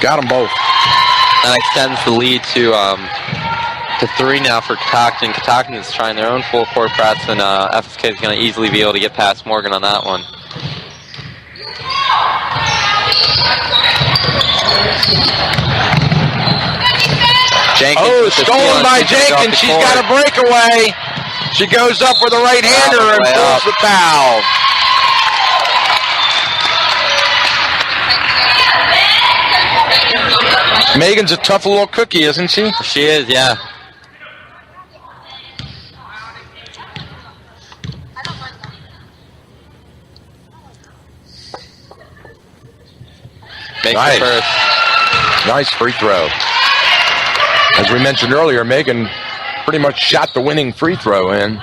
Got them both. That extends the lead to 3 now for Catoctin. Catoctin is trying their own full court press, and FSK is going to easily be able to get past Morgan on that one. Jenkins stolen by Jenkins. She's got a breakaway. She goes up with a right-hander and pulls the foul. Megan's a tough little cookie, isn't she? She is, yeah. Nice free throw. As we mentioned earlier, Megan pretty much shot the winning free throw in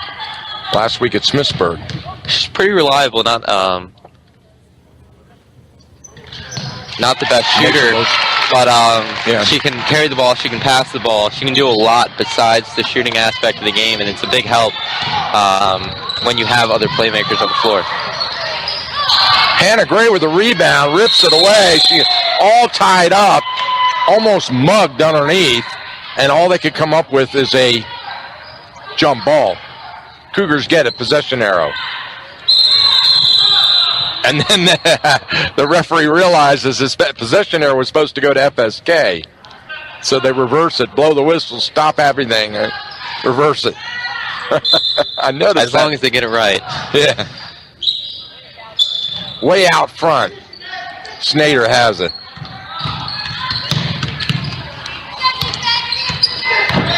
last week at Smithsburg. She's pretty reliable, not the best shooter, but she can carry the ball, she can pass the ball, she can do a lot besides the shooting aspect of the game, and it's a big help when you have other playmakers on the floor. Hannah Gray with a rebound, rips it away. She all tied up, almost mugged underneath, and all they could come up with is a jump ball. Cougars get it, possession arrow. And then the referee realizes this possession arrow was supposed to go to FSK. So they reverse it, blow the whistle, stop everything, and reverse it. I noticed as long as they get it right. Yeah. Way out front. Snyder has it.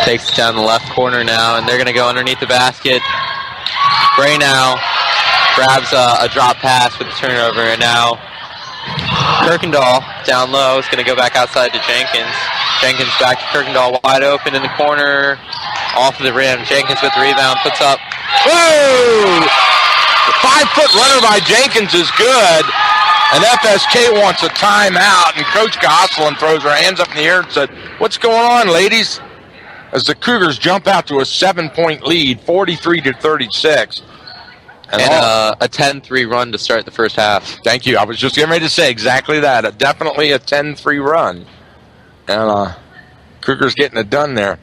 Takes it down the left corner now, and they're going to go underneath the basket. Gray now grabs a drop pass with the turnover, and now Kirkendall down low is going to go back outside to Jenkins. Jenkins back to Kirkendall, wide open in the corner, off of the rim. Jenkins with the rebound, puts up. Whoa! The 5-foot runner by Jenkins is good, and FSK wants a timeout, and Coach Gosselin throws her hands up in the air and said, "What's going on, ladies?" As the Cougars jump out to a 7-point lead, 43-36. And a 10-3 run to start the first half. Thank you. I was just getting ready to say exactly that. Definitely a 10-3 run. And Cougars getting it done there.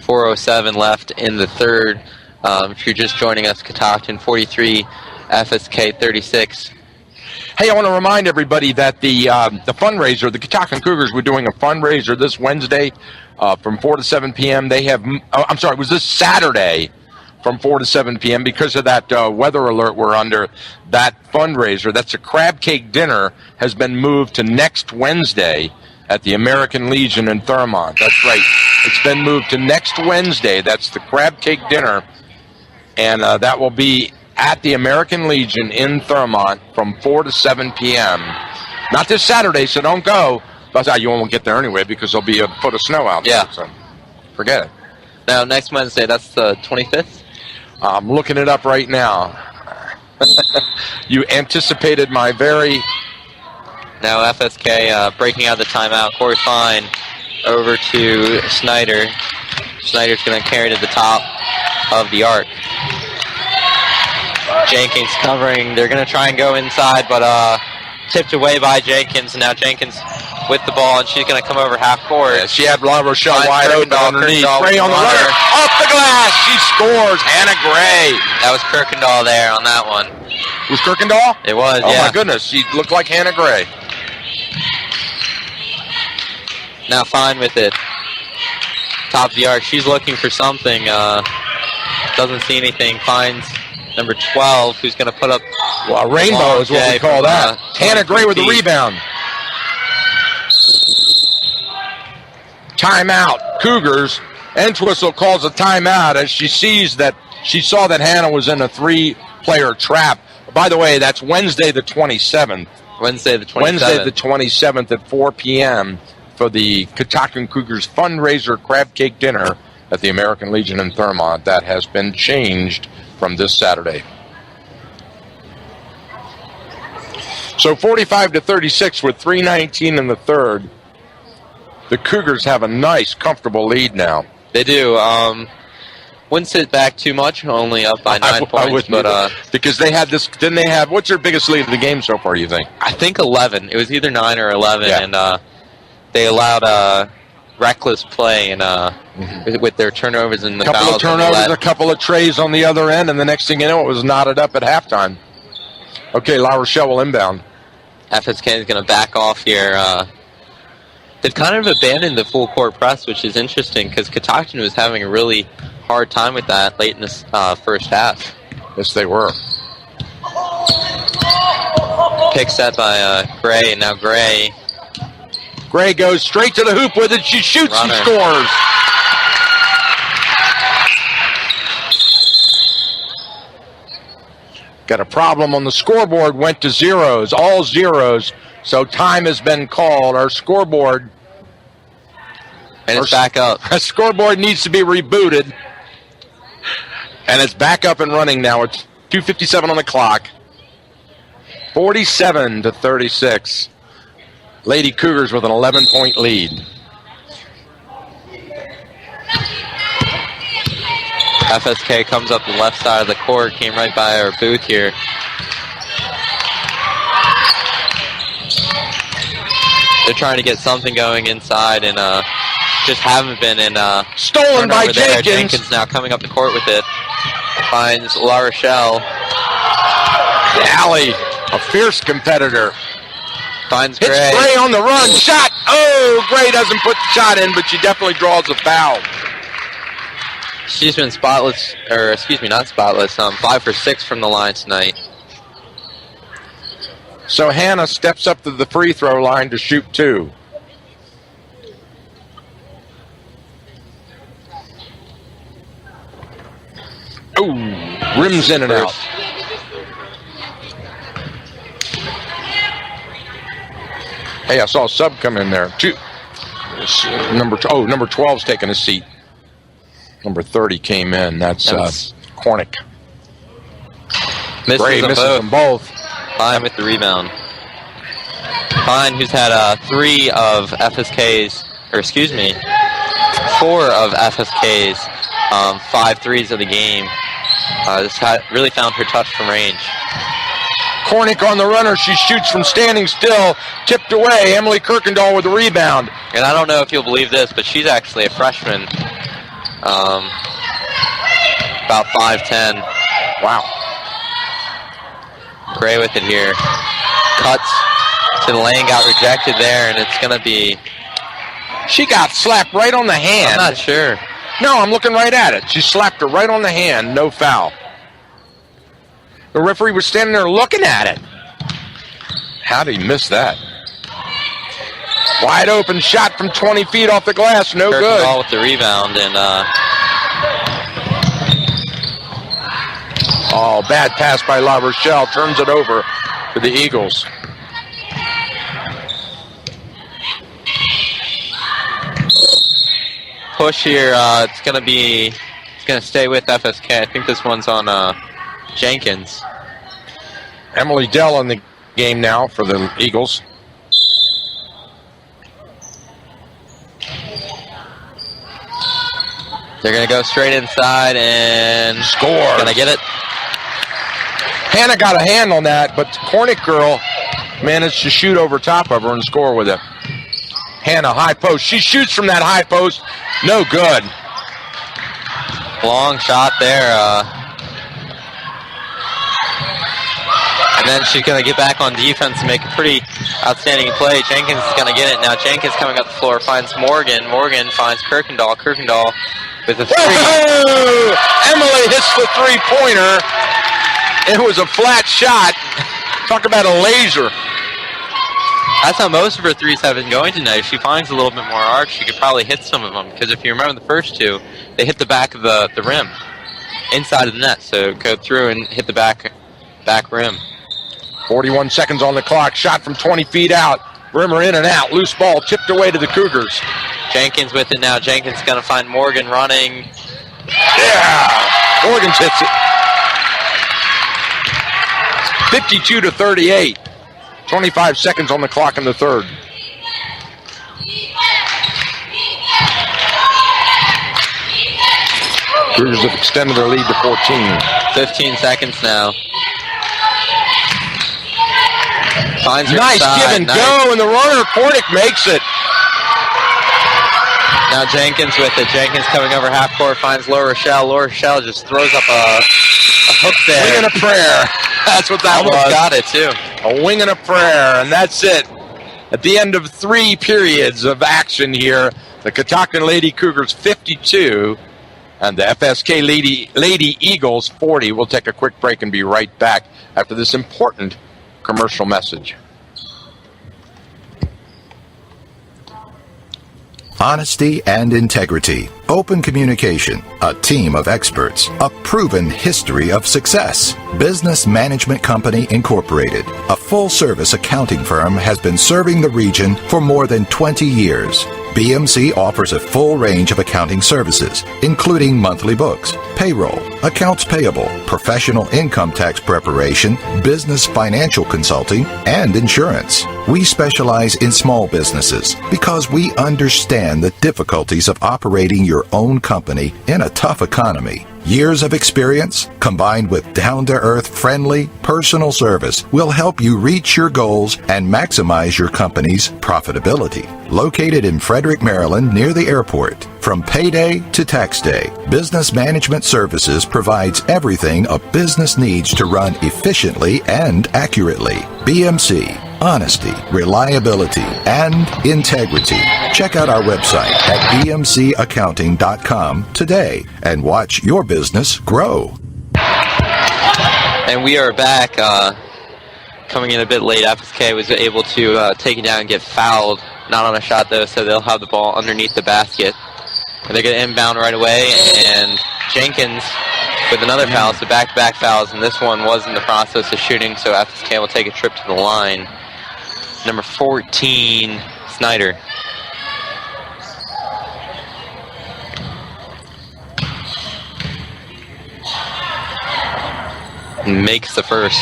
.407 left in the third. If you're just joining us, Catoctin 43, FSK 36. Hey, I want to remind everybody that the fundraiser, the Catoctin Cougars were doing a fundraiser this Wednesday from 4 to 7 p.m. They have, it was this Saturday from 4 to 7 p.m. because of that weather alert we're under. That fundraiser, that's a crab cake dinner, has been moved to next Wednesday at the American Legion in Thurmont. That's right. It's been moved to next Wednesday. That's the crab cake dinner. And that will be at the American Legion in Thurmont from 4 to 7 p.m. Not this Saturday, so don't go. But you won't get there anyway because there'll be a foot of snow out there. So forget it. Now, next Wednesday, that's the 25th? I'm looking it up right now. You anticipated my very... Now FSK breaking out the timeout. Corey Fine over to Snyder. Snyder's going to carry to the top of the arc. Jenkins covering. They're going to try and go inside, but tipped away by Jenkins. And now Jenkins with the ball, and she's going to come over half court. Yeah, she had La Rochelle wide open underneath. Gray on the runner. Off the glass. She scores. Hannah Gray. That was Kirkendall there on that one. Was Kirkendall? It was, oh, yeah. My goodness. She looked like Hannah Gray. Now Fine with it. Top of the arc. She's looking for something. Doesn't see anything. Finds number 12, who's going to put up... Well, a rainbow is what we call that. Hannah Gray with the rebound. Timeout. Cougars. Entwistle calls a timeout as she saw that Hannah was in a 3-player trap. By the way, that's Wednesday the 27th. Wednesday the 27th. Wednesday the 27th at 4 p.m. for the Catoctin Cougars fundraiser crab cake dinner at the American Legion in Thurmont. That has been changed from this Saturday. So 45-36 with 3:19 in the third. The Cougars have a nice, comfortable lead now. They do. Wouldn't sit back too much, only up by 9 points. But because they had this, didn't they have, what's their biggest lead of the game so far, you think? I think 11. It was either 9 or 11, and they allowed reckless play and with their turnovers and the fouls. A couple of turnovers, a couple of trays on the other end, and the next thing you know, it was knotted up at halftime. Okay, La Rochelle will inbound. FSK is going to back off here. They've kind of abandoned the full court press, which is interesting because Catoctin was having a really hard time with that late in this first half. Yes, they were. Pick set by Gray, and now Gray. Gray goes straight to the hoop with it. She shoots and scores. Got a problem on the scoreboard, went to zeros, all zeros. So time has been called. Our scoreboard. And it's back up. Our scoreboard needs to be rebooted. And it's back up and running now. It's 2:57 on the clock. 47-36. Lady Cougars with an 11-point lead. FSK comes up the left side of the court, came right by our booth here. They're trying to get something going inside and just haven't been. And stolen by Jenkins. Jenkins now coming up the court with it. Finds La Rochelle. Alley, a fierce competitor. Finds Gray. It's Gray on the run. Shot. Oh, Gray doesn't put the shot in, but she definitely draws a foul. She's been spotless, or excuse me, not spotless. 5 for 6 from the line tonight. So Hannah steps up to the free throw line to shoot 2. Oh, rims in and out. Hey, I saw a sub come in there. Number 12's taking a seat. Number 30 came in. That's Cornick. Misses them both. Fine with the rebound. Fine, who's had 3 of FSK's, or excuse me, 4 of FSK's 5 threes of the game. This really found her touch from range. Cornick on the runner. She shoots from standing still. Tipped away. Emily Kirkendall with the rebound. And I don't know if you'll believe this, but she's actually a freshman. About 5'10". Wow. Gray with it here. Cuts to the lane, got rejected there, and it's going to be... She got slapped right on the hand. I'm not sure. No, I'm looking right at it. She slapped her right on the hand. No foul. The referee was standing there looking at it. How did he miss that? Wide open shot from 20 feet off the glass. No good. Ball with the rebound, and oh, bad pass by La Rochelle. Turns it over to the Eagles. push here. It's going to stay with FSK. I think this one's on Jenkins. Emily Dell in the game now for the Eagles. They're going to go straight inside and score. Going to get it. Hannah got a hand on that, but the Cornick girl managed to shoot over top of her and score with it. Hannah, high post. She shoots from that high post. No good. Long shot there. And then she's going to get back on defense and make a pretty outstanding play. Jenkins is going to get it. Now Jenkins coming up the floor finds Morgan. Morgan finds Kirkendall. Kirkendall with a three. Woo-hoo! Emily hits the three-pointer. It was a flat shot. Talk about a laser. That's how most of her threes have been going tonight. If she finds a little bit more arc, she could probably hit some of them. Because if you remember the first two, they hit the back of the rim, inside of the net. So go through and hit the back rim. 41 seconds on the clock. Shot from 20 feet out. Rimmer in and out. Loose ball tipped away to the Cougars. Jenkins with it now. Jenkins going to find Morgan running. Yeah! Morgan hits it. 52-38. 25 seconds on the clock in the third. Cougars have extended their lead to 14. 15 seconds now. Finds her nice side. Give and go, and the runner, Cornick, makes it. Now Jenkins with it. Jenkins coming over half court, finds Laura Rochelle. Laura Rochelle just throws up a hook there. Wing and a prayer. That's what that Almost was. got it, too. A wing and a prayer, and that's it. At the end of 3 periods of action here, the Catoctin Lady Cougars 52 and the FSK Lady Eagles 40. We'll take a quick break and be right back after this important commercial message. Honesty and integrity, open communication, a team of experts, a proven history of success. Business Management Company Incorporated, a full-service accounting firm, has been serving the region for more than 20 years. BMC offers a full range of accounting services, including monthly books, payroll, accounts payable, professional income tax preparation, business financial consulting, and insurance. We specialize in small businesses because we understand the difficulties of operating your own company in a tough economy. Years of experience, combined with down-to-earth, friendly, personal service, will help you reach your goals and maximize your company's profitability. Located in Frederick, Maryland, near the airport, from payday to tax day, Business Management Services provides everything a business needs to run efficiently and accurately. BMC. Honesty, reliability, and integrity. Check out our website at bmcaccounting.com today and watch your business grow. And we are back. Coming in a bit late, FSK was able to take it down and get fouled. Not on a shot, though, so they'll have the ball underneath the basket. And they're going to inbound right away, and Jenkins with another foul, so back-to-back fouls, and this one was in the process of shooting, so FSK will take a trip to the line. Number 14, Snyder. Makes the first.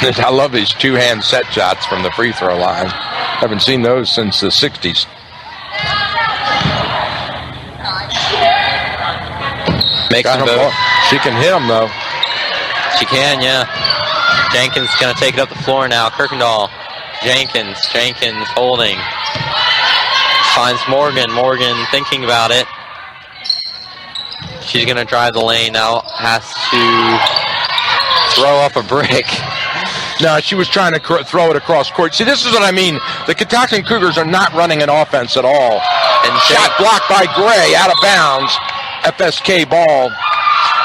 I love these two-hand set shots from the free throw line. Haven't seen those since the 60s. Makes them both. She can hit them, though. She can, yeah. Jenkins going to take it up the floor now. Kirkendall. Jenkins holding. Finds Morgan. Morgan thinking about it. She's going to drive the lane now. Has to throw up a brick. No, she was trying to throw it across court. See, this is what I mean. The Catoctin Cougars are not running an offense at all. And shot blocked by Gray, out of bounds. FSK ball.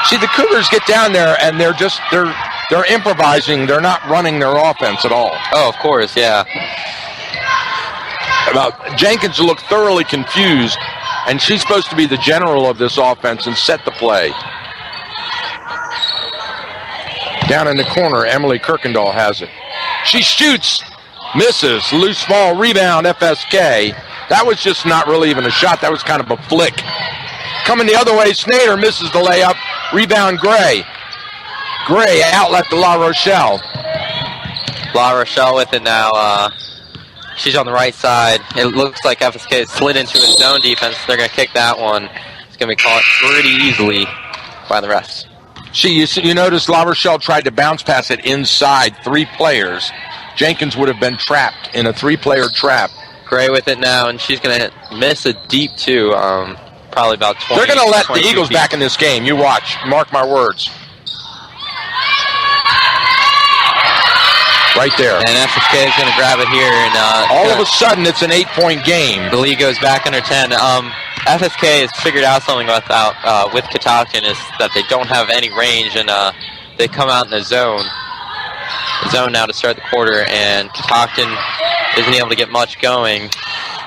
See, the Cougars get down there and they're improvising. They're not running their offense at all. Oh, of course, yeah. Jenkins looked thoroughly confused, and she's supposed to be the general of this offense and set the play. Down in the corner, Emily Kirkendall has it. She shoots, misses, loose ball, rebound, FSK. That was just not really even a shot. That was kind of a flick. Coming the other way, Snyder misses the layup. Rebound, Gray. Gray outlet to La Rochelle. La Rochelle with it now. She's on the right side. It looks like FSK slid into its zone defense. They're going to kick that one. It's going to be caught pretty easily by the refs. You notice La Rochelle tried to bounce pass it inside 3 players. Jenkins would have been trapped in a 3-player trap. Gray with it now, and she's going to miss a deep two, probably about 20. They're going to let the Eagles back in this game. You watch. Mark my words. Right there. And FSK is going to grab it here. And all of a sudden, it's an 8-point game. The lead goes back under 10. FSK has figured out something with Catoctin is that they don't have any range, and they come out in the zone. Zone now to start the quarter, and Catoctin isn't able to get much going.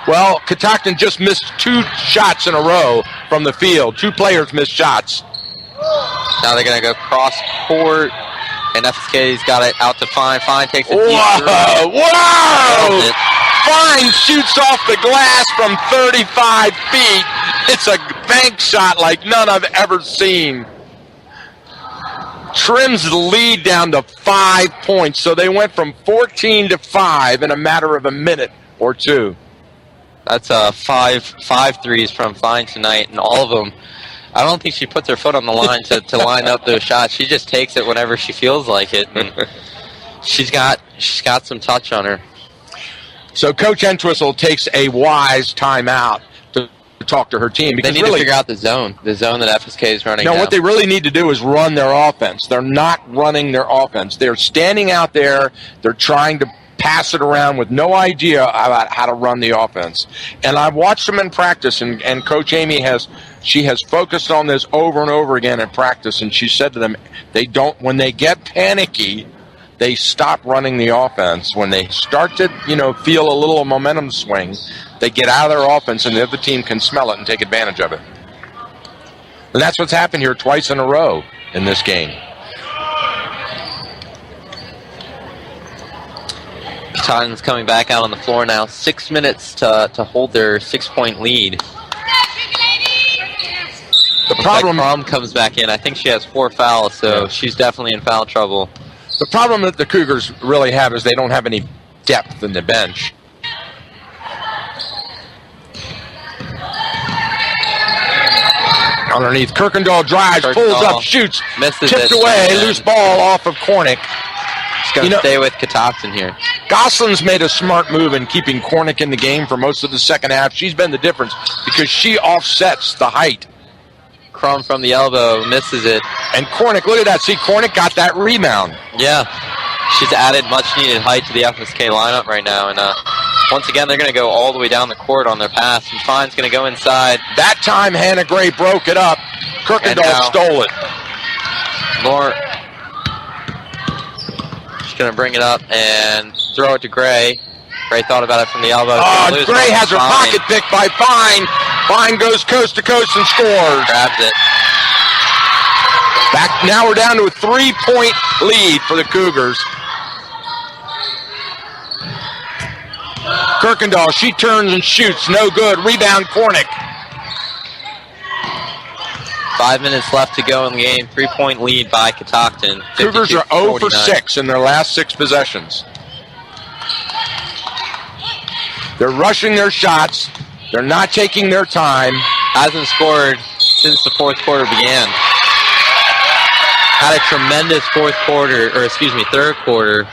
Well, Catoctin just missed 2 shots in a row from the field. 2 players missed shots. Now they're going to go cross court, and FSK's got it out to Fine. Fine takes a deep three. Whoa! Fine shoots off the glass from 35 feet. It's a bank shot like none I've ever seen. Trims the lead down to 5 points, so they went from 14 to 5 in a matter of a minute or two. That's five threes from Fine tonight, and all of them. I don't think she puts her foot on the line to line up those shots. She just takes it whenever she feels like it, and she's got some touch on her. So Coach Entwistle takes a wise timeout to talk to her team. Because they need to figure out the zone that FSK is running. No, now. What they really need to do is run their offense. They're not running their offense. They're standing out there. They're trying to pass it around with no idea about how to run the offense. And I've watched them in practice, and Coach Amy has focused on this over and over again in practice, and she said to them, when they get panicky, they stop running the offense. When they start to, feel a little momentum swing, they get out of their offense, and the other team can smell it and take advantage of it. And that's what's happened here twice in a row in this game. Titans coming back out on the floor now. 6 minutes to hold their 6-point lead. The problem Crom comes back in. I think she has 4 fouls, so she's definitely in foul trouble. The problem that the Cougars really have is they don't have any depth in the bench. Underneath, Kirkendall drives, pulls up, shoots, misses tipped it, away, loose ball off of Cornick. She's going to stay with Catoctin here. Gosselin's made a smart move in keeping Cornick in the game for most of the second half. She's been the difference because she offsets the height. Crum from the elbow, misses it. And Cornick, look at that. See, Cornick got that rebound. Yeah. She's added much-needed height to the FSK lineup right now. And once again, they're going to go all the way down the court on their pass. And Fine's going to go inside. That time, Hannah Gray broke it up. Kirkendall stole it. She's going to bring it up and throw it to Gray. Gray thought about it from the elbow. Gray has her pocket picked by Fine. Fine goes coast to coast and scores. Grabs it. Now we're down to a 3-point lead for the Cougars. Kirkendall, she turns and shoots. No good. Rebound, Cornick. 5 minutes left to go in the game. 3-point lead by Catoctin. Cougars are 0 for 6 in their last 6 possessions. They're rushing their shots. They're not taking their time. Hasn't scored since the third quarter. Had a tremendous third quarter.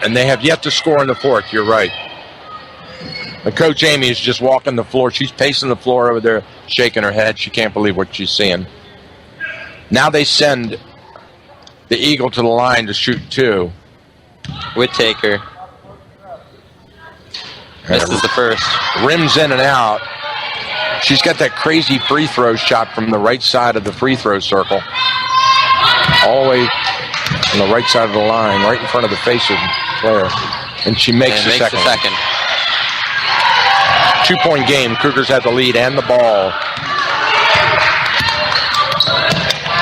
And they have yet to score in the fourth. You're right. And Coach Amy is just walking the floor. She's pacing the floor over there, shaking her head. She can't believe what she's seeing. Now they send the Eagle to the line to shoot 2. Whittaker. Misses the first. Rims in and out. She's got that crazy free throw shot from the right side of the free throw circle. All the way on the right side of the line, right in front of the face of the player. And she makes the second. 2-point game. Cougars had the lead and the ball.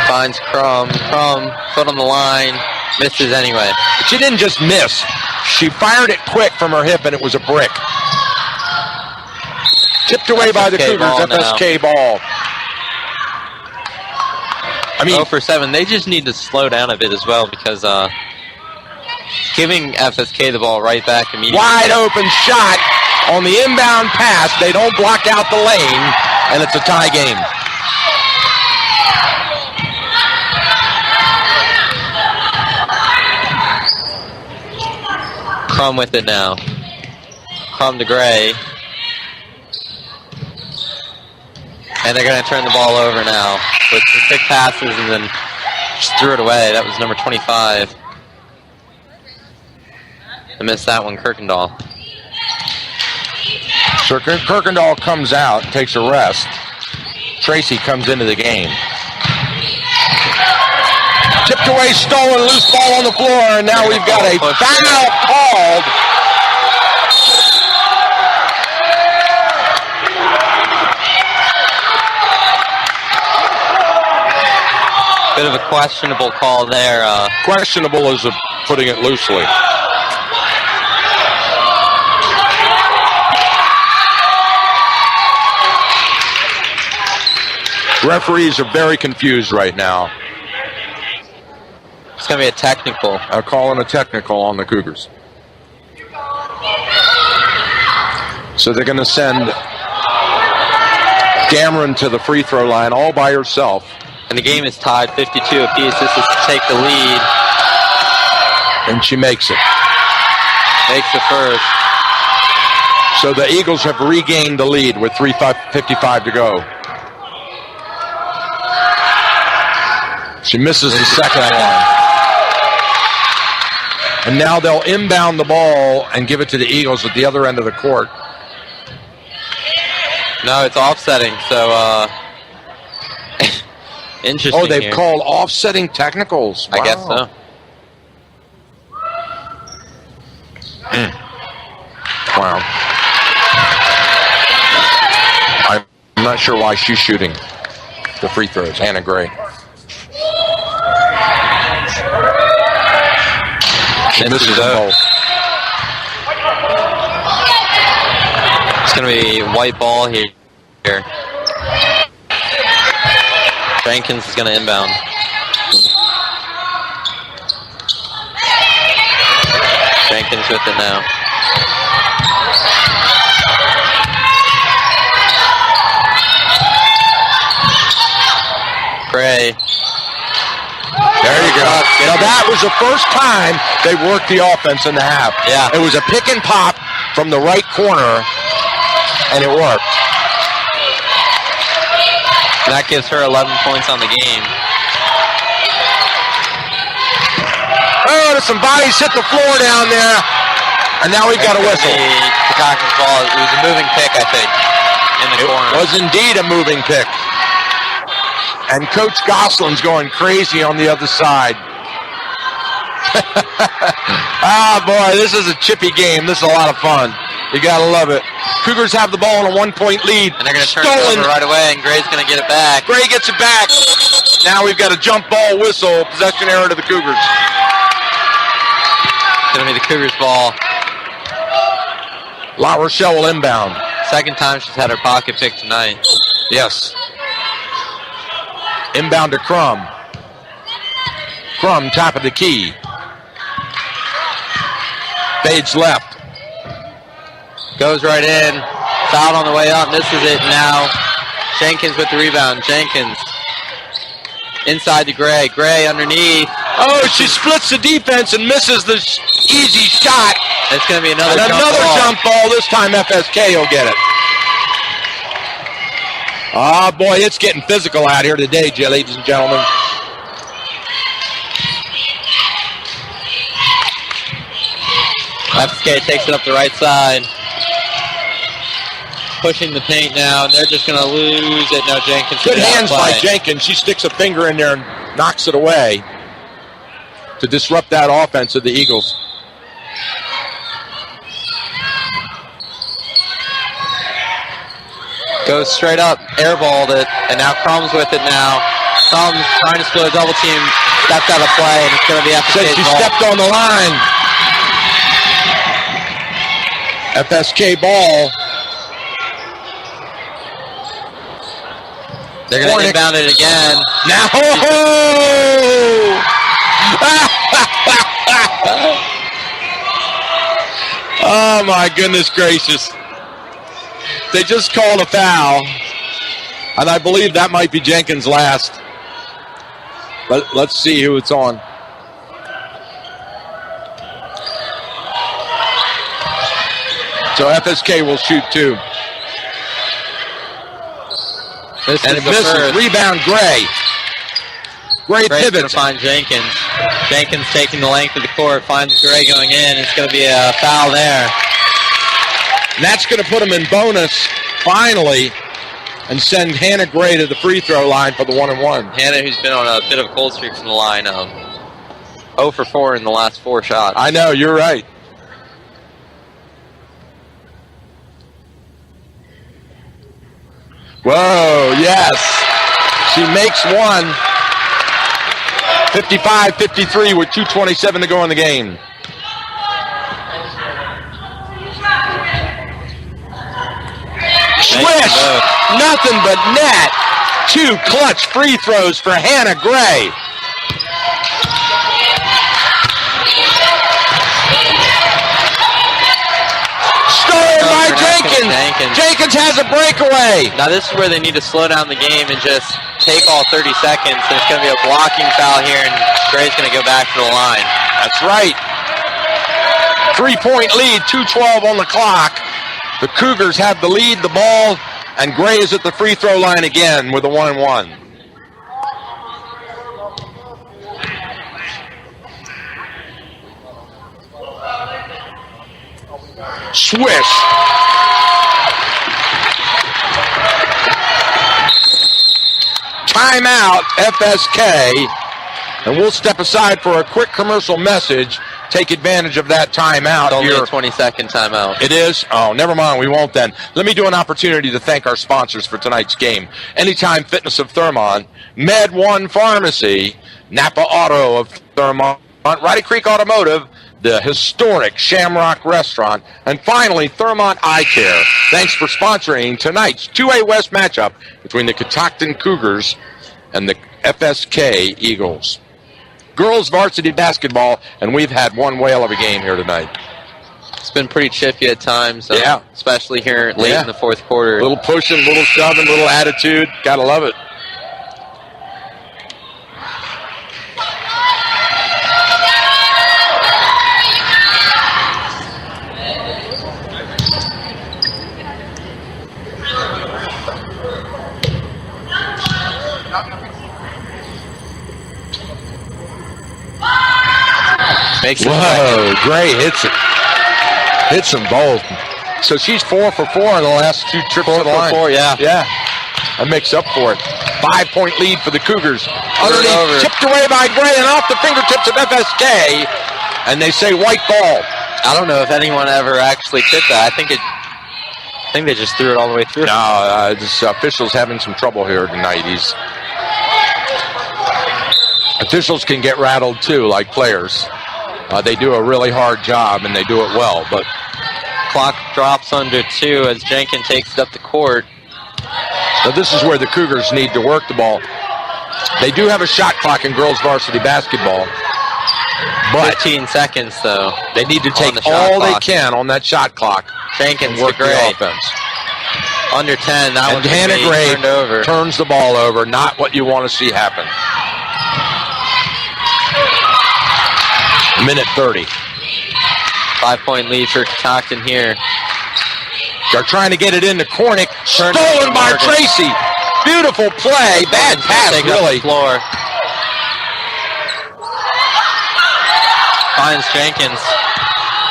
Finds Crum, foot on the line, misses anyway. But she didn't just miss. She fired it quick from her hip, and it was a brick. Tipped away by the Cougars, FSK ball. I mean, 0 for 7. They just need to slow down a bit as well because giving FSK the ball right back immediately. Wide open shot on the inbound pass. They don't block out the lane, and it's a tie game. Crum with it now. Crum to Gray. And they're going to turn the ball over now with some quick passes and then just threw it away. That was number 25. I missed that one, Kirkendall. So Kirkendall comes out, takes a rest. Tracy comes into the game. Tipped away, stolen, loose ball on the floor, and now we've got a foul called. Bit of a questionable call there. Questionable is putting it loosely. Referees are very confused right now. It's going to be a technical. I'm calling a technical on the Cougars. So they're going to send Dameron to the free throw line all by herself. And the game is tied 52 apiece. This is to take the lead. And she makes it. Makes the first. So the Eagles have regained the lead with 3:55 to go. She misses the second one. And now they'll inbound the ball and give it to the Eagles at the other end of the court. No, it's offsetting, so interesting. Oh, they've here. called offsetting technicals. Wow. I guess so. Wow. I'm not sure why she's shooting the free throws, Hannah Gray. She misses them both. It's going to be white ball here. Jenkins is going to inbound. Jenkins with it now. Gray. There you go. Now that was the first time they worked the offense in the half. Yeah. It was a pick and pop from the right corner, and it worked. And that gives her 11 points on the game. Oh, there's some bodies hit the floor down there, and now we've got a whistle. Catoctin's ball. It was a moving pick, I think, in the corner. It was indeed a moving pick. And Coach Gosselin's going crazy on the other side. Ah, boy, this is a chippy game. This is a lot of fun. You got to love it. Cougars have the ball on a 1-point lead. And they're going to turn it over right away, and Gray's going to get it back. Gray gets it back. Now we've got a jump ball whistle. Possession error to the Cougars. It's going to be the Cougars' ball. La Rochelle will inbound. Second time she's had her pocket pick tonight. Yes. Inbound to Crum. Crum, top of the key. Fades left. Goes right in. Foul on the way up. Misses it now. Jenkins with the rebound. Jenkins. Inside to Gray. Gray underneath. Oh, she splits the defense and misses the easy shot. It's going to be another jump ball. This time FSK will get it. Ah, boy, it's getting physical out here today, ladies and gentlemen. FSK takes it up the right side. Pushing the paint now, and they're just going to lose it. No, Jenkins. Good hands by Jenkins. She sticks a finger in there and knocks it away to disrupt that offense of the Eagles. Goes straight up, airballed it, and now Crum's with it now. Crum's trying to split a double team, stepped out of play, and it's going to be FSK's She ball. stepped on the line. FSK ball. They're going to inbound it again. Now, oh my goodness gracious. They just called a foul, and I believe that might be Jenkins' last. But let's see who it's on. So FSK will shoot 2. And it misses. Rebound, Gray. Gray pivots. To find Jenkins. Jenkins taking the length of the court, finds Gray going in. It's going to be a foul there. And that's going to put him in bonus, finally, and send Hannah Gray to the free throw line for the 1-and-1. Hannah, who's been on a bit of a cold streak from the line, 0 for 4 in the last 4 shots. I know, you're right. Whoa, yes. She makes one. 55-53 with 2:27 to go in the game. Swish! Nothing but net. 2 clutch free throws for Hannah Gray. Stolen by Jenkins. Jenkins has a breakaway. Now this is where they need to slow down the game and just take all 30 seconds. And it's going to be a blocking foul here, and Gray's going to go back to the line. That's right. 3-point lead, 2:12 on the clock. The Cougars have the lead, the ball, and Gray is at the free throw line again with a 1-and-1. Swish. Timeout, FSK. And we'll step aside for a quick commercial message. Take advantage of that timeout. It's only a 20-second timeout. It is? Oh, never mind. We won't then. Let me do an opportunity to thank our sponsors for tonight's game. Anytime Fitness of Thurmont, Med One Pharmacy, Napa Auto of Thurmont, Roddy Creek Automotive, the historic Shamrock Restaurant, and finally, Thurmont Eye Care. Thanks for sponsoring tonight's 2A West matchup between the Catoctin Cougars and the FSK Eagles. Girls varsity basketball, and we've had one whale of a game here tonight. It's been pretty chippy at times, yeah. Especially here late in the fourth quarter. Little pushing, little shoving, little attitude. Gotta love it. Whoa, Gray hits it. Hits them both. So she's 4 for 4 in the last 2 trips to the line. 4 for 4, yeah. Yeah. That makes up for it. 5-point lead for the Cougars. Underneath, tipped away by Gray and off the fingertips of FSK. And they say white ball. I don't know if anyone ever actually tipped that. I think they just threw it all the way through. No, this official's having some trouble here tonight. Officials can get rattled too, like players. They do a really hard job, and they do it well. But clock drops under 2 as Jenkins takes it up the court. So this is where the Cougars need to work the ball. They do have a shot clock in girls varsity basketball. But 15 seconds, though. They need to take all they can on that shot clock. Jenkins and work to Gray. The offense. Under 10. That one's Hannah Gray turned over. Turns the ball over. Not what you want to see happen. Minute 30. 5-point lead for Catoctin here. They're trying to get it into Cornick. Stolen by Tracy. Beautiful play. Bad pass, really. Floor. Finds Jenkins.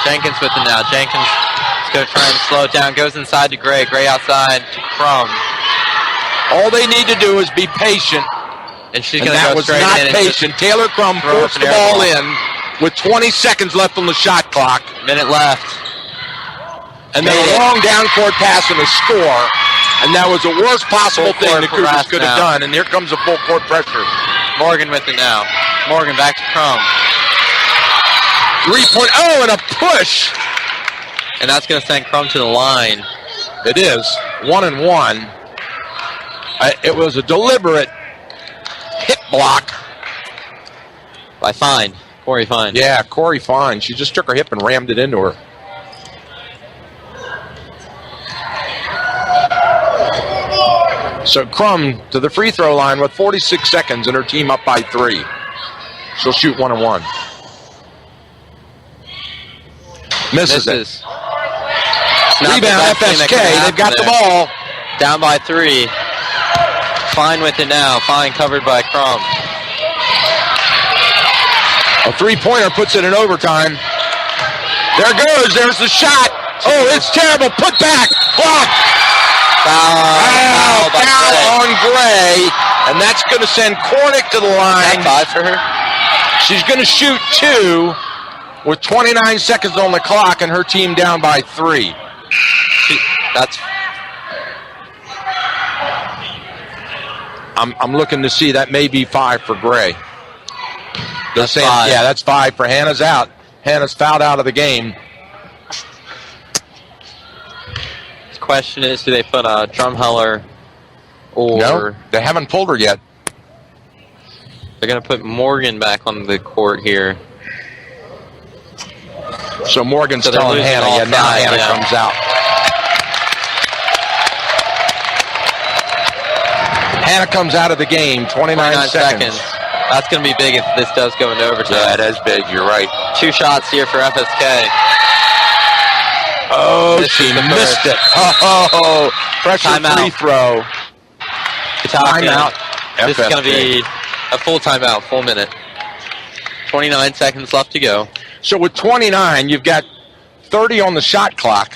Jenkins with it now. Jenkins is going to try and slow it down. Goes inside to Gray. Gray outside to Crum. All they need to do is be patient. And she's going to go was straight not in. Patient. Taylor Crum forced the ball in with 20 seconds left on the shot clock. Minute left. And then a long down court pass and a score. And that was the worst possible thing the Cougars could have done. And here comes a full court pressure. Morgan with it now. Morgan back to Crum. 3-point. Oh, and a push. And that's going to send Crum to the line. It is. 1-and-1. It was a deliberate hip block. By Fine. Corey Fine. Yeah, Corey Fine. She just took her hip and rammed it into her. So Crum to the free throw line with 46 seconds and her team up by 3. She'll shoot 1-1. Misses it. Rebound FSK. They've got the ball. Down by 3. Fine with it now. Fine covered by Crum. A three-pointer puts it in overtime. There goes. There's the shot. Oh, it's terrible. Put back. Block. Foul on Gray. And that's going to send Cornick to the line. 5 for her. She's going to shoot 2 with 29 seconds on the clock and her team down by 3. I'm looking to see. That may be 5 for Gray. That's 5. Yeah, that's 5 for Hannah's out. Hannah's fouled out of the game. The question is, do they put Drumheller or... No, they haven't pulled her yet. They're going to put Morgan back on the court here. So Morgan's telling Hannah, now Hannah comes out. Hannah comes out of the game, 29 seconds. That's going to be big if this does go into overtime. Yeah, that is big. You're right. 2 shots here for FSK. Oh, she missed it. Oh, pressure free throw. Timeout. This is going to be a full timeout, full minute. 29 seconds left to go. So with 29, you've got 30 on the shot clock.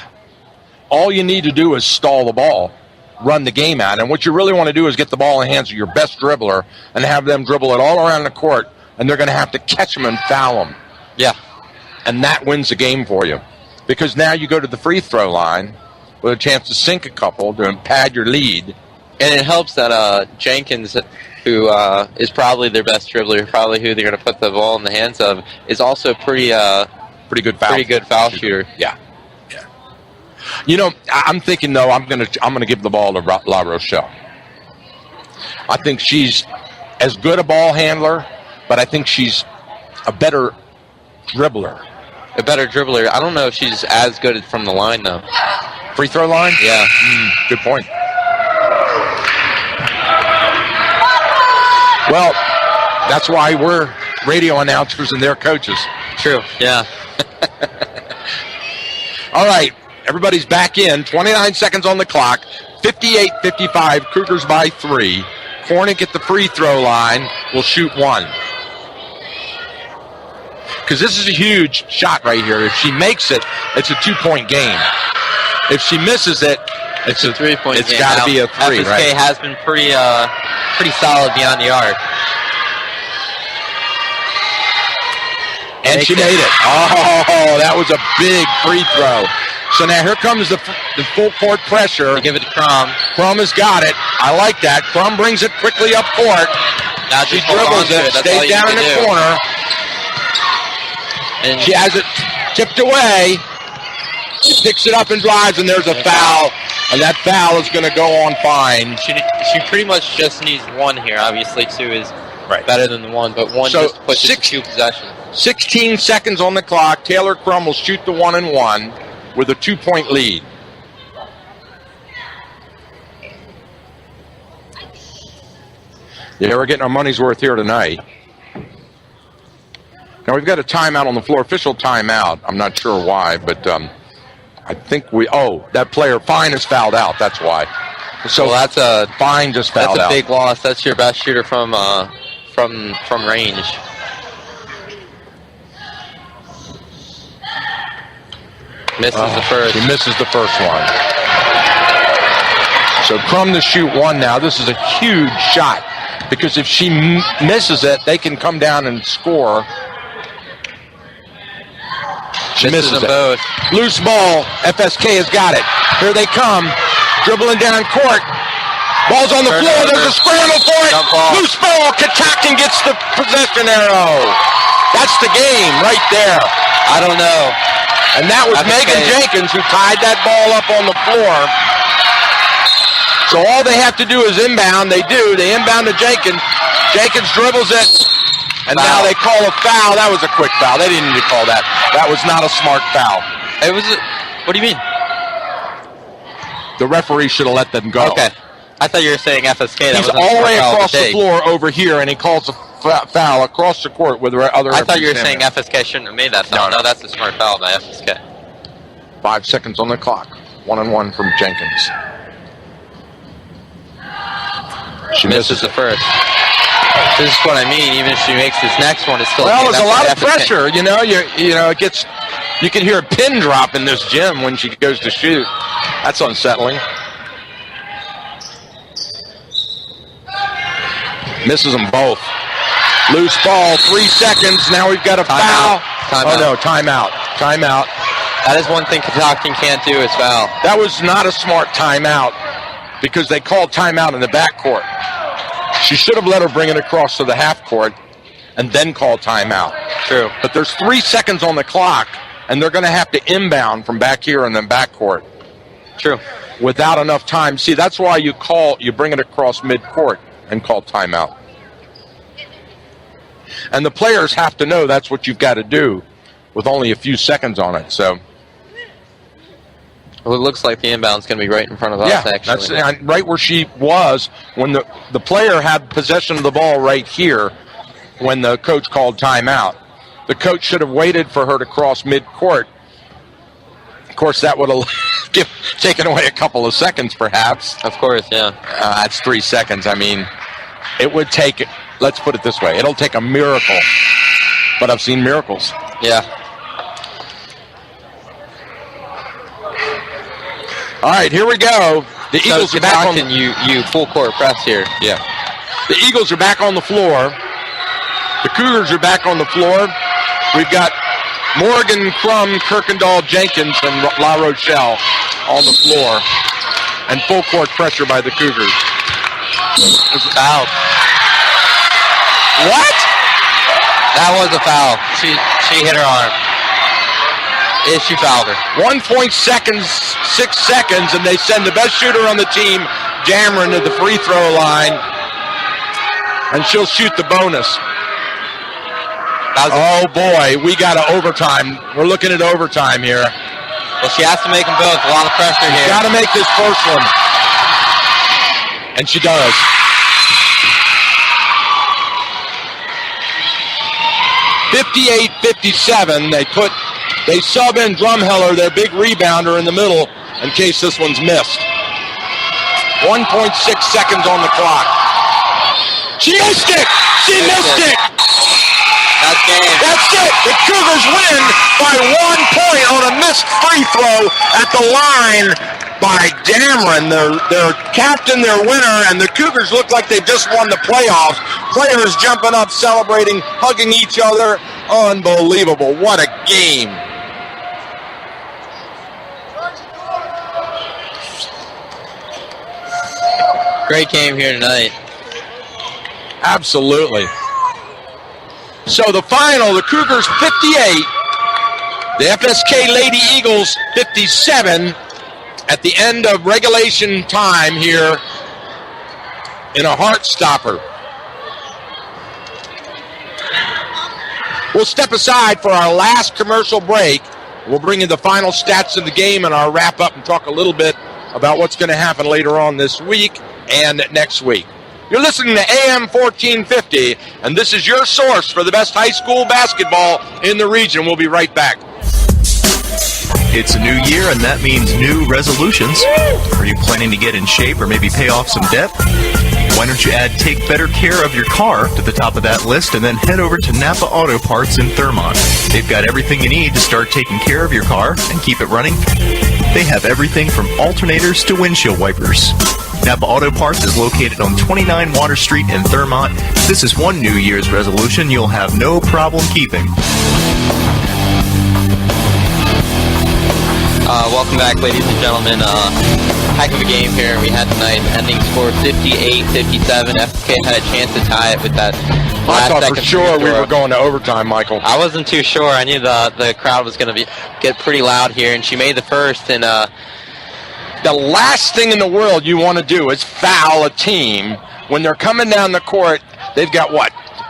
All you need to do is stall the ball, run the game out. And what you really want to do is get the ball in the hands of your best dribbler and have them dribble it all around the court, and they're going to have to catch them and foul them. Yeah. And that wins the game for you. Because now you go to the free throw line with a chance to sink a couple to pad your lead. And it helps that Jenkins, who is probably their best dribbler, probably who they're going to put the ball in the hands of, is also pretty good foul shooter. Yeah. You know, I'm thinking though I'm gonna give the ball to La Rochelle. I think she's as good a ball handler, but I think she's a better dribbler. I don't know if she's as good from the line though. Free throw line? Yeah. Good point. Well, that's why we're radio announcers and they're coaches. True. Yeah. All right. Everybody's back in. 29 seconds on the clock. 58-55. Cougars by 3. Cornick at the free throw line will shoot 1. Because this is a huge shot right here. If she makes it, it's a 2-point game. If she misses it, it's a 3-point game. It's got to be a 3, FSK right? has been pretty solid beyond the arc. And she made it. Oh, that was a big free throw. So now here comes the full court pressure. They give it to Crum. Crum has got it. I like that. Crum brings it quickly up court. Now She dribbles it, stays down in the corner. And she has it tipped away. She picks it up and drives, and there's a foul. And that foul is going to go on Fine. She pretty much just needs 1 here. Obviously, 2 is better than the 1, but 1 just pushes 2 possessions. 16 seconds on the clock. Taylor Crum will shoot the 1-and-1 with a 2-point lead. Yeah, we're getting our money's worth here tonight. Now we've got a timeout on the floor, official timeout. I'm not sure why, but I think that player Fine is fouled out. That's why. So that's a Fine just fouled out. That's a big loss. That's your best shooter from range. Misses the first. He misses the first one. So Crum to shoot 1 now. This is a huge shot because if she misses it, they can come down and score. She misses it. Both. Loose ball. FSK has got it. Here they come. Dribbling down court. Ball's on the floor. There's a scramble for it. Loose ball. Catoctin gets the possession arrow. That's the game right there. I don't know. And that was Megan Jenkins who tied that ball up on the floor. So all they have to do is inbound. They do. They inbound to Jenkins. Jenkins dribbles it. And now they call a foul. That was a quick foul. They didn't need to call that. That was not a smart foul. It was. What do you mean? The referee should have let them go. Okay. I thought you were saying FSK. He's all the way across the floor over here, and he calls a foul across the court with the other. I thought you were saying FSK shouldn't have made that foul. No, that's a smart foul by FSK. 5 seconds on the clock. 1-on-1 from Jenkins. She misses the first. This is what I mean. Even if she makes this next one, it's still. Well, there's a lot of pressure. You know, it gets. You can hear a pin drop in this gym when she goes to shoot. That's unsettling. Misses them both. Loose ball. 3 seconds. Now we've got a foul. Timeout. Oh no! Timeout. Timeout. That is one thing Catoctin can't do is foul. That was not a smart timeout because they called timeout in the backcourt. She should have let her bring it across to the half court and then call timeout. True. But there's 3 seconds on the clock, and they're going to have to inbound from back here and then backcourt. True. Without enough time. See, that's why you bring it across midcourt and call timeout. And the players have to know that's what you've got to do with only a few seconds on it. So. Well, it looks like the inbound's going to be right in front of us, actually. That's right where she was when the player had possession of the ball right here when the coach called timeout. The coach should have waited for her to cross midcourt. Of course, that would have taken away a couple of seconds, perhaps. Of course, yeah. That's 3 seconds. I mean, it would take, let's put it this way, it'll take a miracle. But I've seen miracles. Yeah. All right, here we go. The Eagles are back on. You full court press here. Yeah. The Eagles are back on the floor. The Cougars are back on the floor. We've got Morgan, Crum, Kirkendall, Jenkins, and La Rochelle on the floor. And full court pressure by the Cougars. It's a foul. What? That was a foul. She hit her arm. She fouled her. 6 seconds, and they send the best shooter on the team, Dameron, to the free throw line. And she'll shoot the bonus. Oh, boy, we got an overtime. We're looking at overtime here. Well, she has to make them both. A lot of pressure here. Got to make this first one. And she does. (58-57). They sub in Drumheller, their big rebounder, in the middle in case this one's missed. 1.6 seconds on the clock. She missed it! She missed it! That's game. That's it! The Cougars win by 1 point on a missed free throw at the line by Dameron, their captain, their winner, and the Cougars look like they just won the playoffs. Players jumping up, celebrating, hugging each other. Unbelievable. What a game. Great game here tonight. Absolutely. So the final, the Cougars 58, the FSK Lady Eagles 57 at the end of regulation time here in a heart stopper. We'll step aside for our last commercial break. We'll bring you the final stats of the game and our wrap up and talk a little bit about what's going to happen later on this week and next week. You're listening to AM 1450, and this is your source for the best high school basketball in the region. We'll be right back. It's a new year, and that means new resolutions. Are you planning to get in shape or maybe pay off some debt? Why don't you add take better care of your car to the top of that list and then head over to Napa Auto Parts in Thurmont. They've got everything you need to start taking care of your car and keep it running. They have everything from alternators to windshield wipers. Napa Auto Parts is located on 29 Water Street in Thurmont. This is one New Year's resolution you'll have no problem keeping. Welcome back, ladies and gentlemen. Heck of a game here we had tonight. Ending score 58-57. FSK had a chance to tie it with that I thought for sure we were going to overtime, Michael. I wasn't too sure. I knew the crowd was going to get pretty loud here, and she made the first, and The last thing in the world you want to do is foul a team when they're coming down the court. They've got,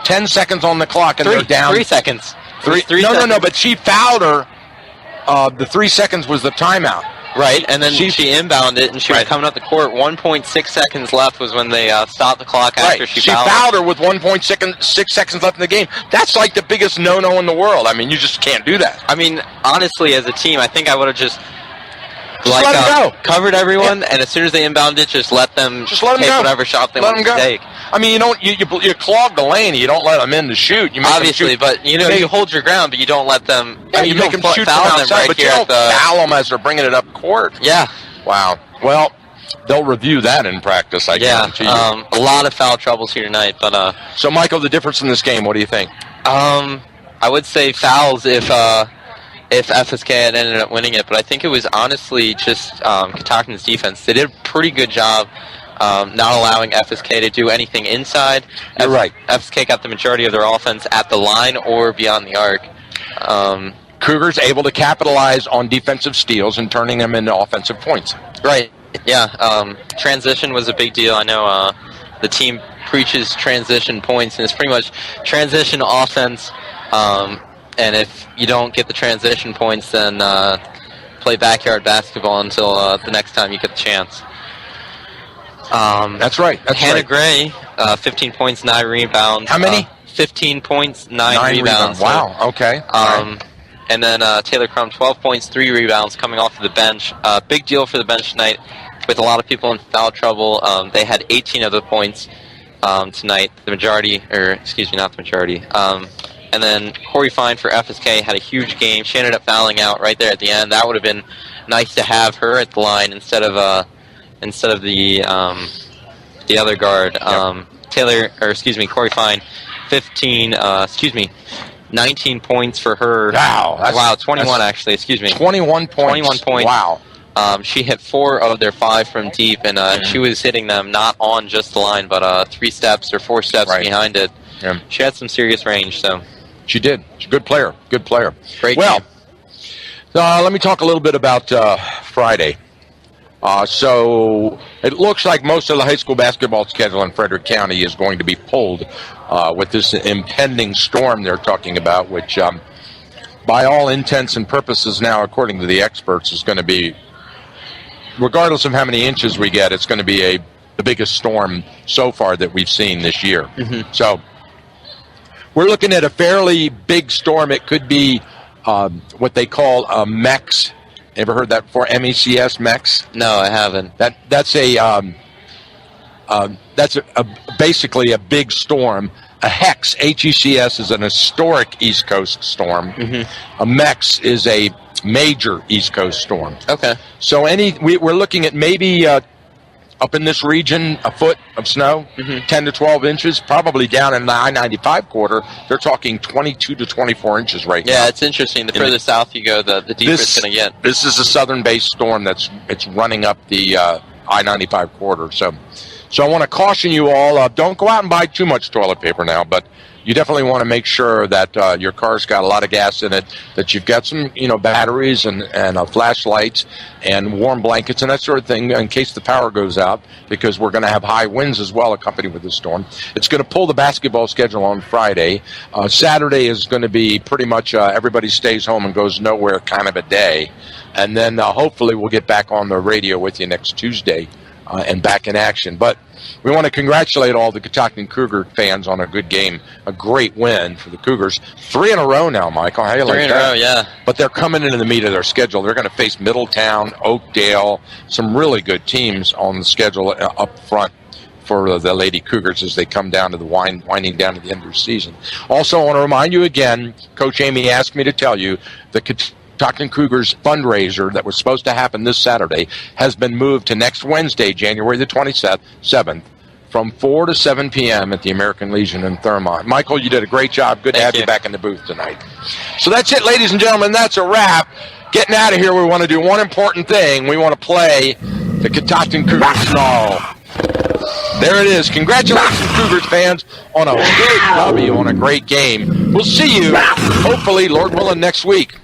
10 seconds on the clock, and they're down. 3 seconds. No, but she fouled her. The 3 seconds was the timeout. Right, and then she inbounded it, and she was coming up the court. 1.6 seconds left was when they stopped the clock after she fouled her with 1.6 seconds left in the game. That's like the biggest no-no in the world. I mean, you just can't do that. I mean, honestly, as a team, I think I would have just let them go. Covered everyone, and as soon as they inbounded it, just let them take go. whatever shot they want to take. I mean, you clog the lane. You don't let them in to shoot. You make Obviously, but you hold your ground, but you don't let them. Yeah, you make them shoot from outside, but you don't foul them as they're bringing it up court. Yeah. Wow. Well, they'll review that in practice. I guarantee you. A lot of foul troubles here tonight, but So, Michael, the difference in this game, what do you think? I would say fouls if FSK had ended up winning it, but I think it was honestly just Catoctin's defense. They did a pretty good job not allowing FSK to do anything inside. You're right. FSK got the majority of their offense at the line or beyond the arc. Cougars able to capitalize on defensive steals and turning them into offensive points. Right, yeah. Transition was a big deal. I know the team preaches transition points, and it's pretty much transition offense. And if you don't get the transition points, then play backyard basketball until the next time you get the chance. That's right. Hannah Gray, 15 points, 9 rebounds. How many? 15 points, 9 rebounds. Wow, okay. And then Taylor Crum, 12 points, 3 rebounds coming off of the bench. Big deal for the bench tonight with a lot of people in foul trouble. They had 18 of the points tonight. The majority, not the majority. And then Corey Fine for FSK had a huge game. She ended up fouling out right there at the end. That would have been nice to have her at the line instead of the other guard. Corey Fine, 19 points for her. Wow, 21 actually. 21 points. 21 points. Wow. She hit 4 of their 5 from deep, and she was hitting them not on just the line, but 3 steps or 4 steps behind it. Yeah. She had some serious range, so. She did. She's a good player. Good player. Great well, game. Let me talk a little bit about Friday. So it looks like most of the high school basketball schedule in Frederick County is going to be pulled with this impending storm they're talking about, which by all intents and purposes now, according to the experts, is going to be, regardless of how many inches we get, it's going to be the biggest storm so far that we've seen this year. Mm-hmm. So we're looking at a fairly big storm. It could be what they call a MEX. Ever heard that before? MECS, MEX? No, I haven't. That's basically a big storm. A HEX, HECS, is an historic East Coast storm. Mm-hmm. A MEX is a major East Coast storm. Okay. So we're looking at maybe up in this region, a foot of snow, 10 to 12 inches, probably down in the I-95 corridor. They're talking 22 to 24 inches right now. Yeah, it's interesting. The further south you go, the deeper it's going to get. This is a southern-based storm it's running up the I-95 corridor. So I want to caution you all, don't go out and buy too much toilet paper now, but you definitely want to make sure that your car's got a lot of gas in it, that you've got some batteries and flashlights and warm blankets and that sort of thing in case the power goes out, because we're going to have high winds as well accompanied with the storm. It's going to pull the basketball schedule on Friday. Saturday is going to be pretty much everybody stays home and goes nowhere kind of a day. And then hopefully we'll get back on the radio with you next Tuesday and back in action. But we want to congratulate all the Catoctin Cougar fans on a good game, a great win for the Cougars. 3 in a row now, Michael. How you like that? 3 in a row, yeah. But they're coming into the meat of their schedule. They're going to face Middletown, Oakdale, some really good teams on the schedule up front for the Lady Cougars as they come down to the winding down to the end of the season. Also, I want to remind you again, Coach Amy asked me to tell you, the Catoctin Cougars fundraiser that was supposed to happen this Saturday has been moved to next Wednesday, January the 27th, from 4 to 7 p.m. at the American Legion in Thurmont. Michael, you did a great job. Good to have you back in the booth tonight. So that's it, ladies and gentlemen. That's a wrap. Getting out of here, we want to do one important thing. We want to play the Catoctin Cougars Snarl. There it is. Congratulations, Cougars fans, on a big W, on a great game. We'll see you, hopefully, Lord willing, next week.